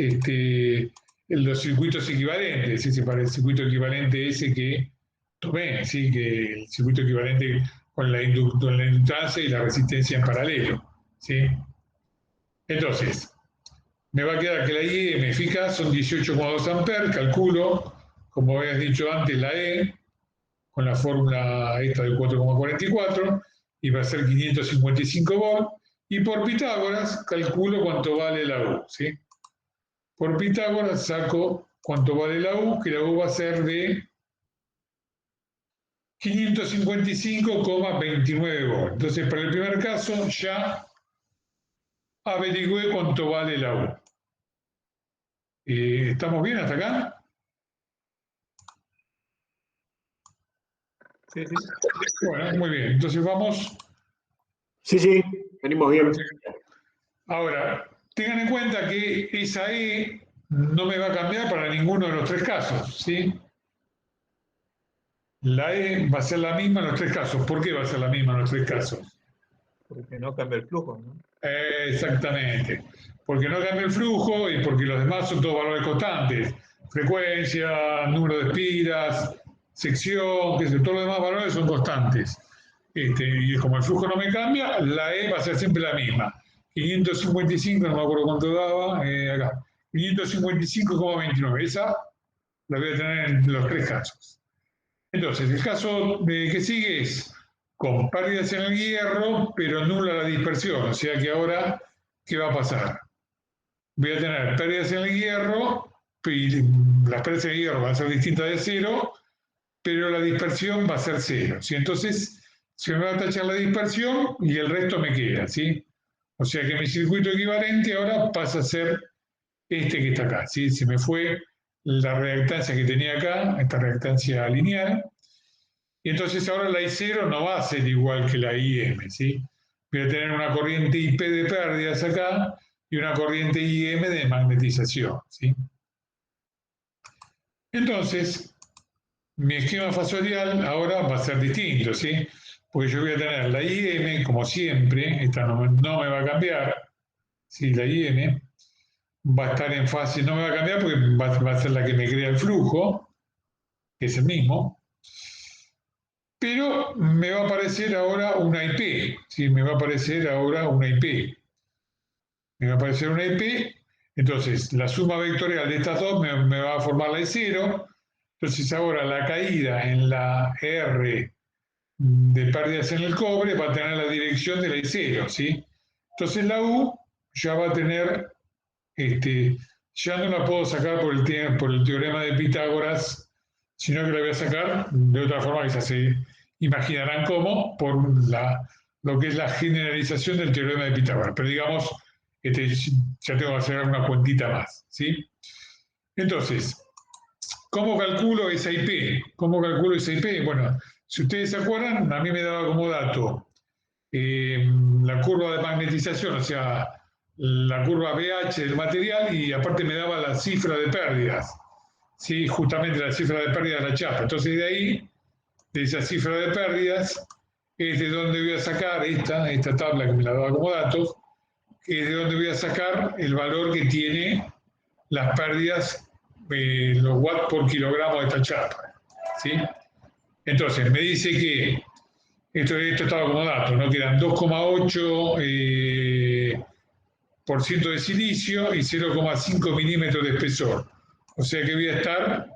circuitos equivalentes, ese para el circuito equivalente ese que tomé, ¿sí? Que el circuito equivalente con la inductancia y la resistencia en paralelo, ¿sí? Entonces, me va a quedar que la IM eficaz son 18,2 amperes, calculo, como habías dicho antes, la E, con la fórmula esta del 4,44, y va a ser 555 volts, y por Pitágoras calculo cuánto vale la U, ¿sí? Por Pitágoras saco cuánto vale la U, que la U va a ser de 555,29 volts. Entonces, para el primer caso ya averigüé cuánto vale la U. ¿Estamos bien hasta acá? Sí, sí. Bueno, muy bien. Entonces vamos. Sí, venimos bien. Ahora, tengan en cuenta que esa E no me va a cambiar para ninguno de los tres casos, ¿sí? La E va a ser la misma en los tres casos. ¿Por qué va a ser la misma en los tres casos? Porque no cambia el flujo, ¿no? Exactamente. Porque no cambia el flujo y porque los demás son todos valores constantes. Frecuencia, número de espiras, sección, qué sé yo, todos los demás valores son constantes. Y como el flujo no me cambia, la E va a ser siempre la misma. 555, no me acuerdo cuánto daba, acá. 555,29. Esa la voy a tener en los tres casos. Entonces, el caso que sigue es con pérdidas en el hierro, pero nula la dispersión. O sea que ahora, ¿qué va a pasar? Voy a tener pérdidas en el hierro, y las pérdidas en el hierro van a ser distintas de cero, pero la dispersión va a ser cero, ¿sí? Entonces, se me va a tachar la dispersión y el resto me queda, ¿sí? O sea que mi circuito equivalente ahora pasa a ser este que está acá, ¿sí? Se me fue la reactancia que tenía acá, esta reactancia lineal, y entonces ahora la I0 no va a ser igual que la IM, ¿sí? Voy a tener una corriente IP de pérdidas acá y una corriente IM de magnetización, ¿sí? Entonces, mi esquema fasorial ahora va a ser distinto, ¿sí? Porque yo voy a tener la IM, como siempre, esta no me va a cambiar, ¿sí? La IM va a estar en fase, no me va a cambiar porque va a ser la que me crea el flujo, que es el mismo, pero me va a aparecer ahora una IP, ¿sí? Me va a aparecer ahora una IP. Me va a aparecer una IP, entonces la suma vectorial de estas dos me va a formar la I0, entonces ahora la caída en la R de pérdidas en el cobre va a tener la dirección de la I0, ¿sí? Entonces la U ya va a tener, ya no la puedo sacar por el teorema de Pitágoras, sino que la voy a sacar de otra forma que ya se imaginarán cómo, por lo que es la generalización del teorema de Pitágoras. Pero digamos, ya tengo que hacer una cuentita más, ¿sí? Entonces, ¿cómo calculo esa IP? ¿Cómo calculo esa IP? Bueno, si ustedes se acuerdan, a mí me daba como dato la curva de magnetización, o sea, la curva BH del material, y aparte me daba la cifra de pérdidas, ¿sí? Justamente la cifra de pérdidas de la chapa. Entonces de ahí, de esa cifra de pérdidas, es de donde voy a sacar esta tabla que me la daba como datos, es de donde voy a sacar el valor que tiene las pérdidas, los watts por kilogramo de esta chapa, ¿sí? Entonces me dice que esto estaba como dato, ¿no? Que eran 2,8 por ciento de silicio y 0,5 milímetros de espesor. O sea que voy a estar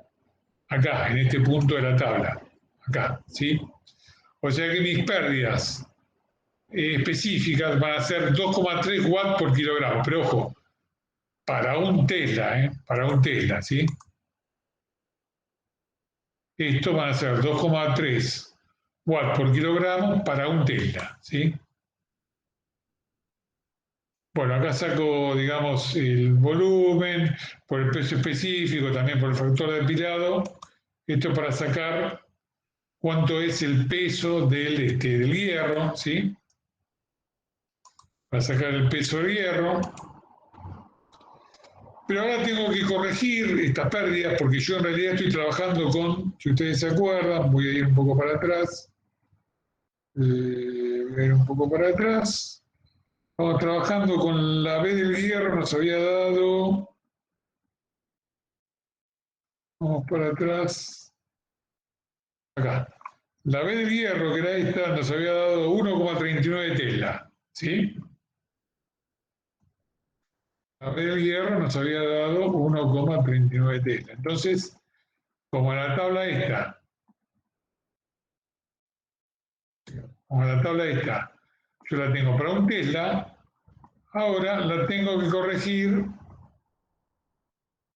acá, en este punto de la tabla, acá, ¿sí? O sea que mis pérdidas específicas van a ser 2,3 watts por kilogramo, pero ojo, para un Tesla, para un Tesla, ¿sí? Esto van a ser 2,3 watts por kilogramo para un Tesla, ¿sí? Bueno, acá saco, digamos, el volumen, por el peso específico, también por el factor de apilado. Esto para sacar cuánto es el peso del hierro, ¿sí? Para sacar el peso del hierro. Pero ahora tengo que corregir estas pérdidas porque yo en realidad estoy trabajando con, si ustedes se acuerdan, voy a ir un poco para atrás. Voy a ir un poco para atrás. Estamos trabajando con la B del hierro, nos había dado. Vamos para atrás. Acá. La B del hierro, que era esta, nos había dado 1,39 tesla, ¿sí? La B del hierro nos había dado 1,39 tesla. Entonces, como la tabla esta, yo la tengo para un tesla, ahora la tengo que corregir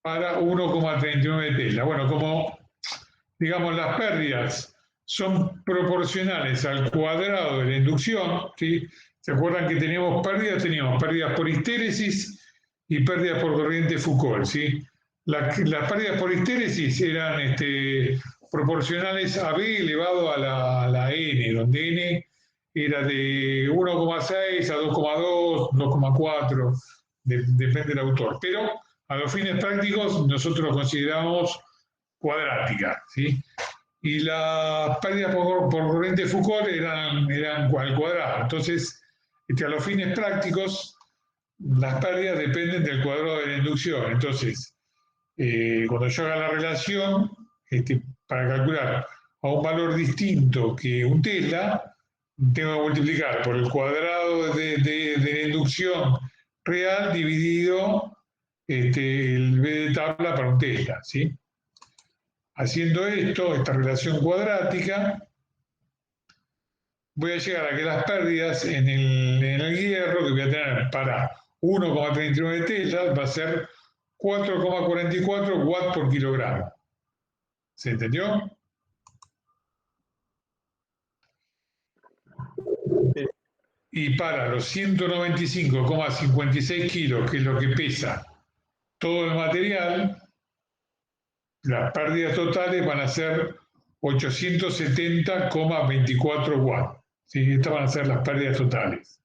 para 1,39 tesla. Bueno, como, digamos, las pérdidas son proporcionales al cuadrado de la inducción, ¿sí? ¿Se acuerdan que teníamos pérdidas por histéresis y pérdidas por corriente Foucault, ¿sí? Las pérdidas por histéresis eran proporcionales a B elevado a la N, donde N era de 1,6 a 2,2, 2,4, depende del autor. Pero a los fines prácticos nosotros lo consideramos cuadrática, ¿sí? Y las pérdidas por corriente Foucault eran al cuadrado. Entonces, a los fines prácticos, las pérdidas dependen del cuadrado de la inducción. Entonces, cuando yo haga la relación, para calcular a un valor distinto que un tesla, tengo que multiplicar por el cuadrado de la inducción real dividido el B de tabla para un tesla, ¿sí? Haciendo esta relación cuadrática, voy a llegar a que las pérdidas en el hierro que voy a tener para 1,39 teslas va a ser 4,44 watts por kilogramo. ¿Se entendió? Sí. Y para los 195,56 kilos, que es lo que pesa todo el material, las pérdidas totales van a ser 870,24 watts. ¿Sí? Estas van a ser las pérdidas totales.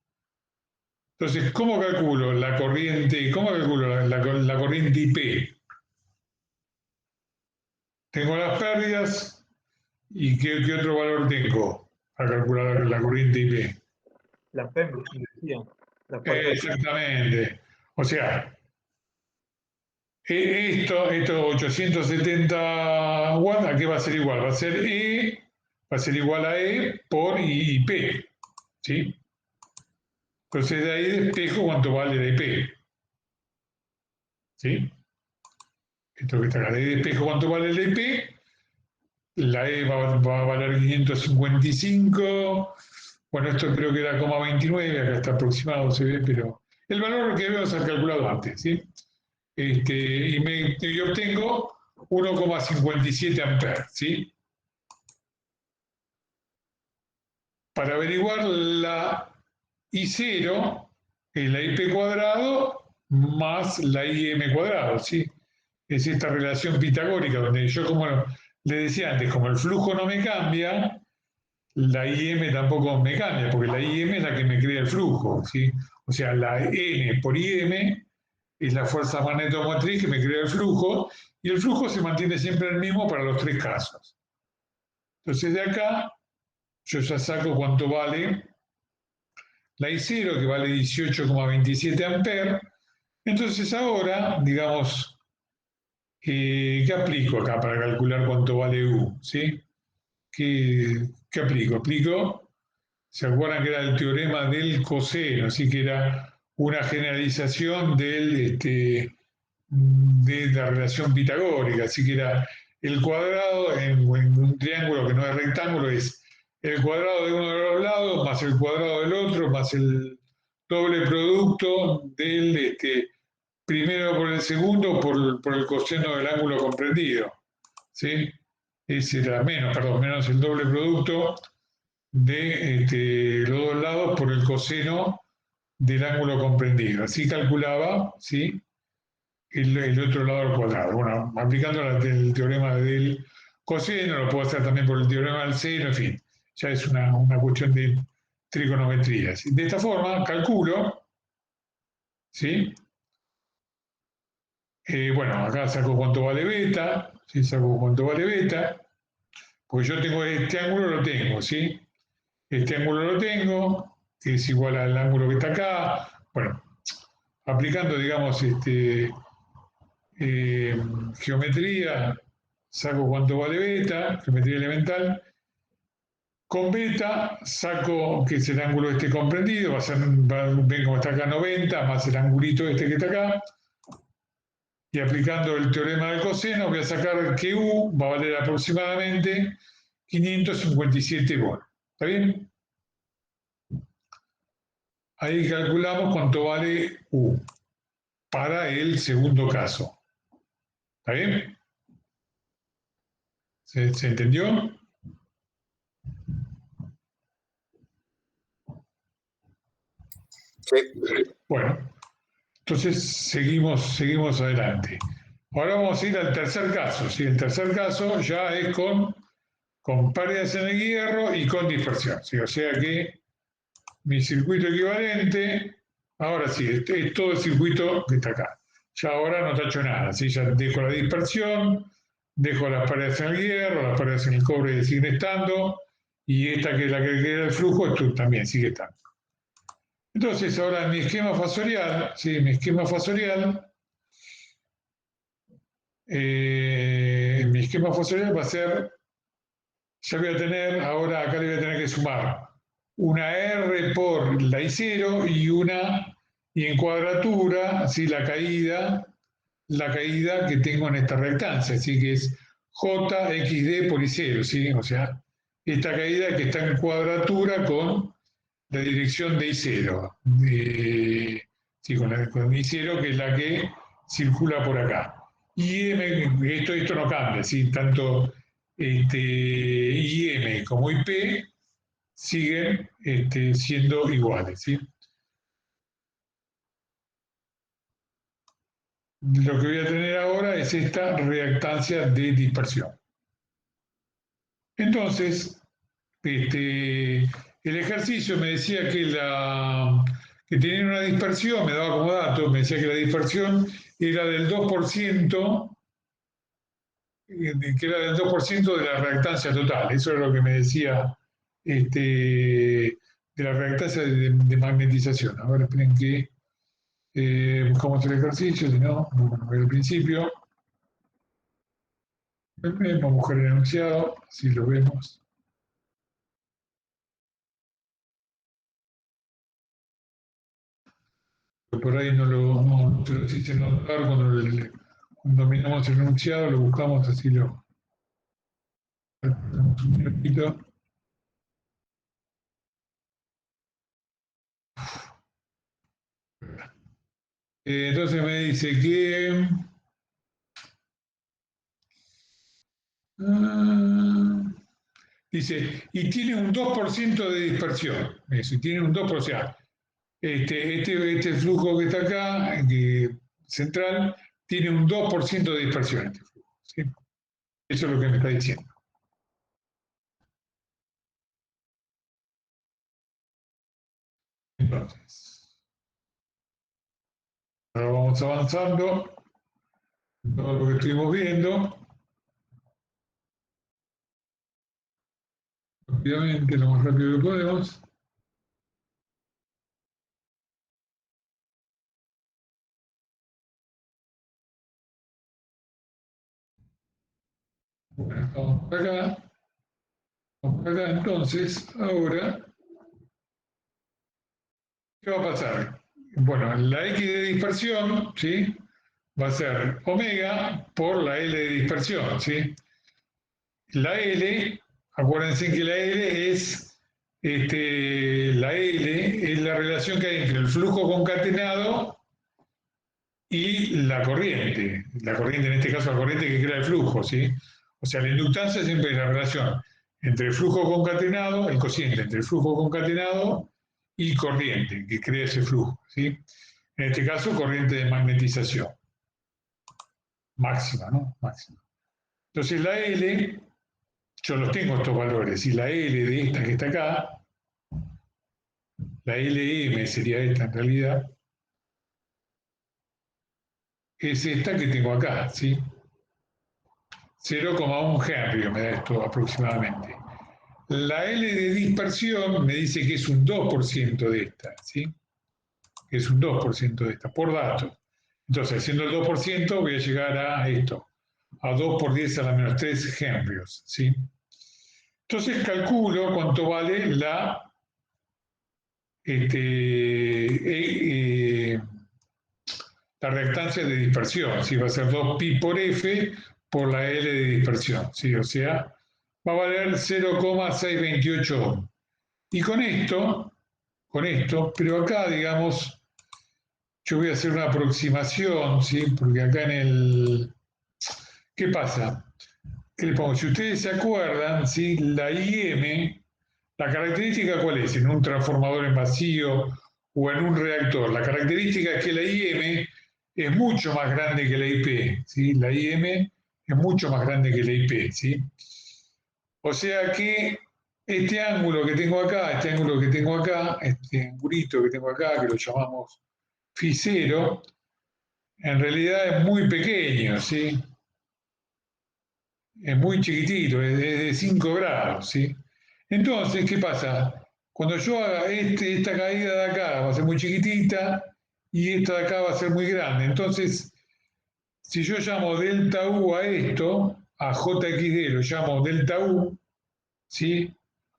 Entonces, ¿cómo calculo la corriente? ¿Cómo calculo la corriente IP? Tengo las pérdidas y ¿qué otro valor tengo para calcular la corriente IP? La PEM, decía. La fuerza. Exactamente. O sea, esto 870 watts, ¿a qué va a ser igual? Va a ser igual a E por IP. ¿Sí? Entonces de ahí despejo cuánto vale la IP. ¿Sí? Esto que está acá, de ahí despejo cuánto vale la IP. La E va a valer 555. Bueno, esto creo que era 0,29, acá está aproximado, se ve, pero el valor que habíamos calculado antes, ¿sí? Y yo obtengo 1,57 amperes, ¿sí? Para averiguar la I0, es la IP cuadrado más la IM cuadrado, ¿sí? Es esta relación pitagórica, donde yo, como le decía antes, como el flujo no me cambia, la IM tampoco me cambia, porque la IM es la que me crea el flujo, ¿sí? O sea, la N por IM es la fuerza magnetomotriz que me crea el flujo, y el flujo se mantiene siempre el mismo para los tres casos. Entonces de acá yo ya saco cuánto vale la I0, que vale 18,27 amperes. Entonces ahora, digamos, ¿qué aplico acá para calcular cuánto vale U? ¿Sí? ¿Qué aplico? Aplico, ¿se acuerdan que era el teorema del coseno? Así que era una generalización de la relación pitagórica, así que era el cuadrado en un triángulo que no es rectángulo, es el cuadrado de uno de los lados más el cuadrado del otro más el doble producto del primero por el segundo por el coseno del ángulo comprendido. ¿Sí? Ese era menos el doble producto de los dos lados por el coseno del ángulo comprendido. Así calculaba, ¿sí?, el otro lado al cuadrado. Bueno, aplicando el teorema del coseno, lo puedo hacer también por el teorema del seno, en fin, ya es una cuestión de trigonometría. De esta forma, calculo, ¿sí? Bueno, acá saco cuánto vale beta, ¿sí? Saco cuánto vale beta, porque yo tengo este ángulo, lo tengo, ¿sí? Este ángulo lo tengo, que es igual al ángulo que está acá. Bueno, aplicando, digamos, geometría, saco cuánto vale beta, geometría elemental, Con beta saco que es el ángulo este comprendido, ven como está acá 90, más el angulito este que está acá. Y aplicando el teorema del coseno voy a sacar que U va a valer aproximadamente 557 volt. ¿Está bien? Ahí calculamos cuánto vale U para el segundo caso. ¿Está bien? ¿Se entendió? Sí. Bueno, entonces seguimos adelante. Ahora vamos a ir al tercer caso. ¿Sí? El tercer caso ya es con pérdidas en el hierro y con dispersión. ¿Sí? O sea que mi circuito equivalente, ahora sí, es todo el circuito que está acá. Ya ahora no tacho nada. ¿Sí? Ya dejo la dispersión, dejo las pérdidas en el hierro, las pérdidas en el cobre siguen estando, y esta que es la que queda el flujo, esto también sigue estando. Entonces, ahora mi esquema fasorial, ¿sí? Mi esquema fasorial va a ser, ya voy a tener, ahora acá le voy a tener que sumar una R por la I0 y en cuadratura, ¿sí? la caída que tengo en esta reactancia, así que es JXD por I0, ¿sí? O sea, esta caída que está en cuadratura con la dirección de I0, sí, con I0 que es la que circula por acá. Y esto no cambia, ¿sí? Tanto IM como IP siguen siendo iguales, ¿sí? Lo que voy a tener ahora es esta reactancia de dispersión. Entonces, el ejercicio me decía que tenía una dispersión, me daba como dato, me decía que la dispersión era del 2%, que era del 2% de la reactancia total. Eso es lo que me decía de la reactancia de magnetización. Ahora esperen que buscamos el ejercicio, si no, al principio. Vamos a buscar el enunciado, así lo vemos. Por ahí no te lo hiciste notar cuando miramos el enunciado, lo buscamos, así lo un minutito. Entonces me dice que dice, y tiene un 2% de dispersión. Eso, y tiene un 2%. O sea, este flujo que está acá, central, tiene un 2% de dispersión. Este flujo, ¿sí? Eso es lo que me está diciendo. Entonces, ahora vamos avanzando. Todo lo que estuvimos viendo. Rápidamente, lo más rápido que podemos. Bueno, vamos por acá. Vamos por acá, entonces, ahora, ¿qué va a pasar? Bueno, la X de dispersión, ¿sí? Va a ser omega por la L de dispersión, ¿sí? La L, acuérdense que la L es la relación que hay entre el flujo concatenado y la corriente. La corriente, en este caso, la corriente que crea el flujo, ¿sí? O sea, la inductancia siempre es la relación entre el flujo concatenado, el cociente entre el flujo concatenado y corriente que crea ese flujo, ¿sí? En este caso, corriente de magnetización. Máxima, ¿no? Máxima. Entonces, la L, yo los tengo estos valores, y la L de esta que está acá, la LM sería esta en realidad, es esta que tengo acá, ¿sí? 0,1 Henry me da esto aproximadamente. La L de dispersión me dice que es un 2% de esta, ¿sí? Que es un 2% de esta, por dato. Entonces, haciendo el 2%, voy a llegar a esto, a 2 por 10 a la menos 3 Henrios, ¿sí? Entonces calculo cuánto vale la la reactancia de dispersión, ¿sí? Va a ser 2pi por F por la L de dispersión, ¿sí? O sea, va a valer 0,628 ohm. Y con esto, pero acá, digamos, yo voy a hacer una aproximación, ¿sí? Porque acá en el... ¿Qué pasa? Si ustedes se acuerdan, ¿sí? La IM, la característica ¿cuál es? En un transformador en vacío o en un reactor. La característica es que la IM es mucho más grande que la IP, ¿sí? La IM es mucho más grande que la IP, ¿sí? O sea que este ángulo que tengo acá, este angulito que tengo acá, que lo llamamos φ0, en realidad es muy pequeño, ¿sí? Es muy chiquitito, es de 5 grados, ¿sí? Entonces, ¿qué pasa? Cuando yo haga esta caída de acá va a ser muy chiquitita y esta de acá va a ser muy grande. Entonces, si yo llamo delta U a esto, a JXD lo llamo delta U, ¿sí?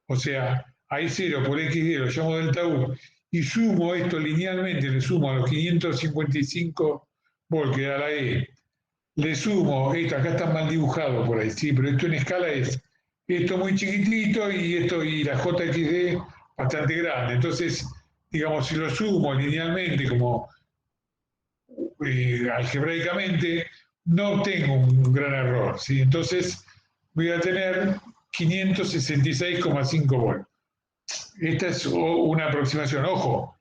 O sea, a I0 por XD lo llamo delta U, y sumo esto linealmente, le sumo a los 555 volts que da la E, le sumo esto, acá está mal dibujado por ahí, sí, pero esto en escala es esto muy chiquitito y la JXD bastante grande. Entonces, digamos, si lo sumo linealmente como algebraicamente, no obtengo un gran error, ¿sí? Entonces, voy a tener 566,5 volts. Esta es una aproximación, ojo,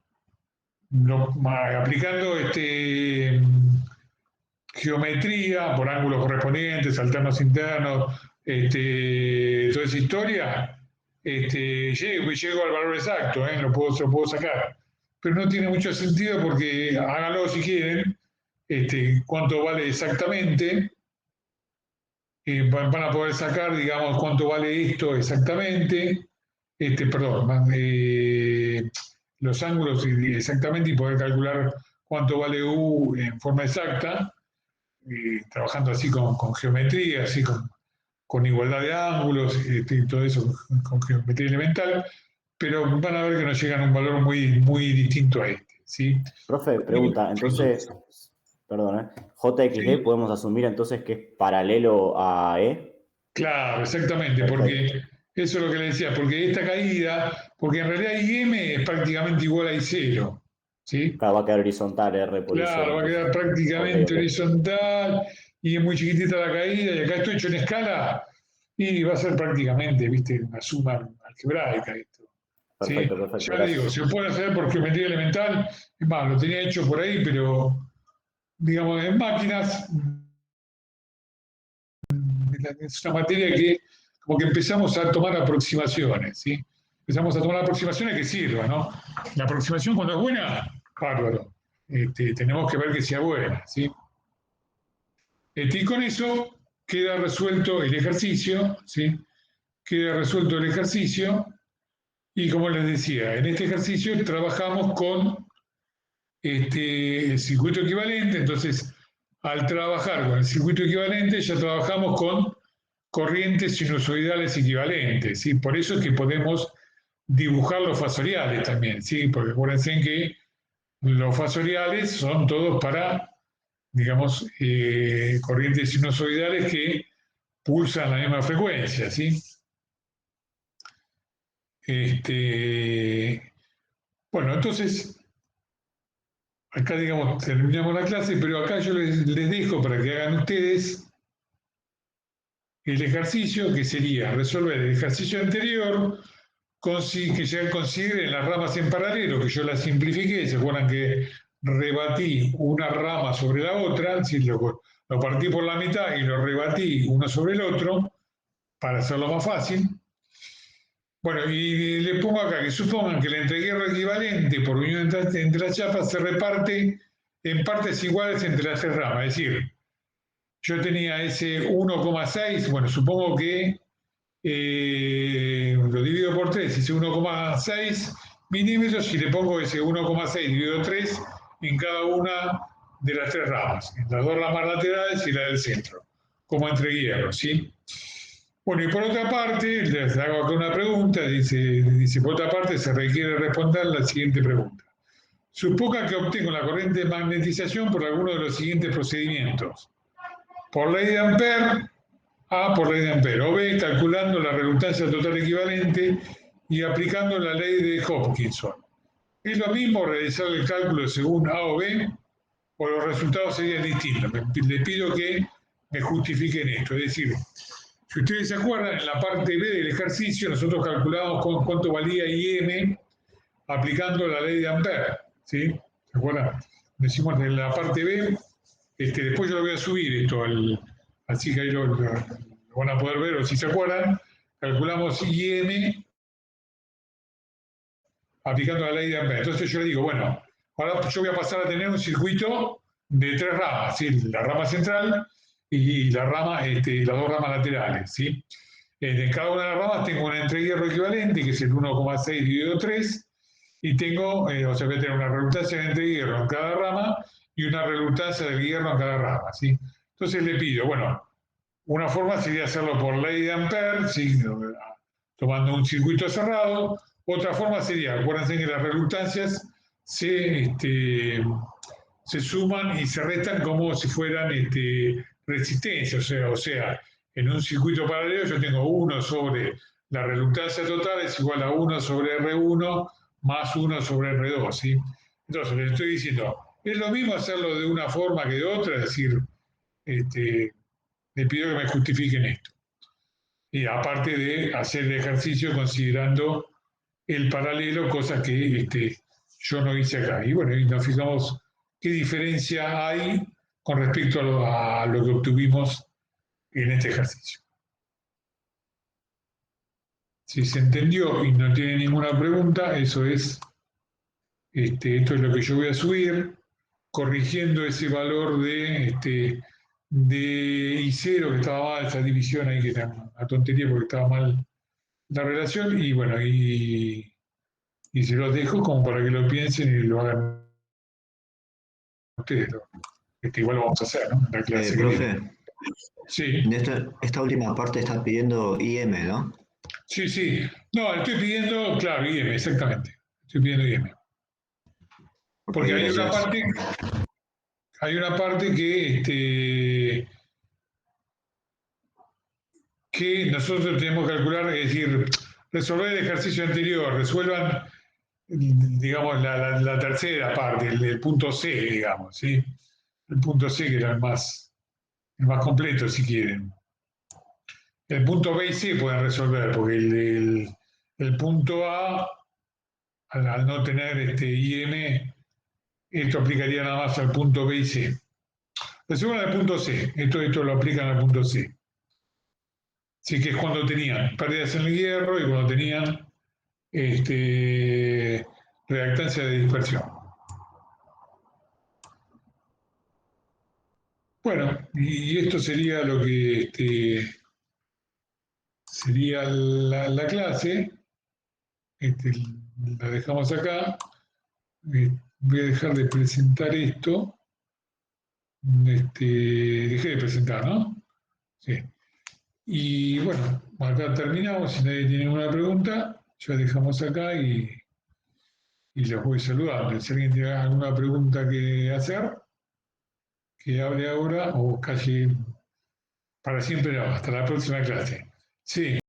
aplicando geometría por ángulos correspondientes, alternos internos, toda esa historia, llego al valor exacto, lo puedo sacar. Pero no tiene mucho sentido porque háganlo si quieren, cuánto vale exactamente, van a poder sacar, digamos, cuánto vale esto exactamente, los ángulos exactamente y poder calcular cuánto vale U en forma exacta, trabajando así con geometría, así con igualdad de ángulos, y todo eso con geometría elemental, pero van a ver que nos llegan a un valor muy, muy distinto a este, ¿sí? Profe, pregunta, entonces, perdón, JXD podemos asumir entonces que es paralelo a E. Claro, exactamente, Perfecto. porque eso es lo que le decía, porque esta caída, porque en realidad IM es prácticamente igual a I0, ¿sí? Claro, va a quedar horizontal R por Claro, va a quedar prácticamente horizontal y es muy chiquitita la caída, y acá estoy hecho en escala y va a ser prácticamente, viste, una suma algebraica esto. ¿Sí? Perfecto, Ya gracias. digo, se puede hacer por geometría elemental, es más, lo tenía hecho por ahí, pero digamos, en máquinas es una materia que como que empezamos a tomar aproximaciones, ¿sí? Empezamos a tomar aproximaciones que sirvan, ¿no? La aproximación cuando es buena, bárbaro. Tenemos que ver que sea buena, ¿sí? Y con eso queda resuelto el ejercicio, ¿sí? Queda resuelto el ejercicio y como les decía, en este ejercicio trabajamos con el circuito equivalente, entonces al trabajar con el circuito equivalente ya trabajamos con corrientes sinusoidales equivalentes, ¿sí? Por eso es que podemos dibujar los fasoriales también, ¿sí? Porque acuérdense que los fasoriales son todos para, digamos, corrientes sinusoidales que pulsan la misma frecuencia, ¿sí? Bueno, entonces, acá, digamos, terminamos la clase, pero acá yo les dejo para que hagan ustedes el ejercicio, que sería resolver el ejercicio anterior, que ya consideren las ramas en paralelo, que yo las simplifiqué, se acuerdan que rebatí una rama sobre la otra, si lo partí por la mitad y lo rebatí uno sobre el otro, para hacerlo más fácil. Bueno, y le pongo acá que supongan que el entreguerro equivalente por unión entre las chapas se reparte en partes iguales entre las tres ramas. Es decir, yo tenía ese 1,6, bueno, supongo que lo divido por 3, ese 1,6 milímetros, y le pongo ese 1,6 dividido 3 en cada una de las tres ramas, en las dos ramas laterales y la del centro, como entreguerro, ¿sí? Bueno, y por otra parte, les hago acá una pregunta, dice, por otra parte, se requiere responder la siguiente pregunta. Suponga que obtengo la corriente de magnetización por alguno de los siguientes procedimientos. Por ley de Ampere, A por ley de Ampere, o B calculando la reluctancia total equivalente y aplicando la ley de Hopkinson. ¿Es lo mismo realizar el cálculo según A o B? ¿O los resultados serían distintos? Le pido que me justifiquen esto. Es decir, si ustedes se acuerdan, en la parte B del ejercicio nosotros calculamos cuánto valía IM aplicando la ley de Ampere. ¿Sí? ¿Se acuerdan? Decimos en la parte B, después yo lo voy a subir esto, así que ahí lo van a poder ver, o si se acuerdan, calculamos IM aplicando la ley de Ampere. Entonces yo le digo, bueno, ahora yo voy a pasar a tener un circuito de 3 ramas, ¿sí? La rama central y las dos ramas laterales, ¿sí? En cada una de las ramas tengo un entrehierro equivalente, que es el 1,6 dividido 3, y tengo, o sea, voy a tener una reluctancia de entrehierro en cada rama y una reluctancia del hierro en cada rama, ¿sí? Entonces le pido, bueno, una forma sería hacerlo por ley de Ampere, ¿sí? Tomando un circuito cerrado. Otra forma sería, acuérdense que las reluctancias se suman y se restan como si fueran resistencias, o sea, en un circuito paralelo yo tengo 1 sobre la reluctancia total es igual a 1 sobre R1 más 1 sobre R2, ¿sí? Entonces, les estoy diciendo, es lo mismo hacerlo de una forma que de otra, es decir, le pido que me justifiquen esto. Y aparte de hacer el ejercicio considerando el paralelo, cosa que yo no hice acá. Y bueno, y nos fijamos qué diferencia hay con respecto a lo que obtuvimos en este ejercicio. Si se entendió y no tiene ninguna pregunta, eso es, esto es lo que yo voy a subir, corrigiendo ese valor de I0 que estaba mal, esa división ahí que era una tontería porque estaba mal la relación, y bueno, y se los dejo como para que lo piensen y lo hagan ustedes. Igual lo vamos a hacer, ¿no? En la clase que viene. Profe, Sí, en esta última parte estás pidiendo IM, ¿no? sí. No, estoy pidiendo, claro, IM, exactamente. Estoy pidiendo IM. Porque Ok, hay gracias. una parte que nosotros tenemos que calcular, es decir, resolver el ejercicio anterior, resuelvan, digamos, la tercera parte, el punto C, digamos, ¿sí? El punto C que era el más completo, si quieren. El punto B y C pueden resolver, porque el punto A, al no tener IM, esto aplicaría nada más al punto B y C. Resuelvan el punto C, esto lo aplican al punto C. Así que es cuando tenían pérdidas en el hierro y cuando tenían reactancia de dispersión. Bueno, y esto sería lo que sería la clase. La dejamos acá. Voy a dejar de presentar esto. Dejé de presentar, ¿no? Sí. Y bueno, acá terminamos. Si nadie tiene ninguna pregunta, ya dejamos acá y los voy saludando. Si alguien tiene alguna pregunta que hacer, que hable ahora o calle para siempre no. Hasta la próxima clase. Sí.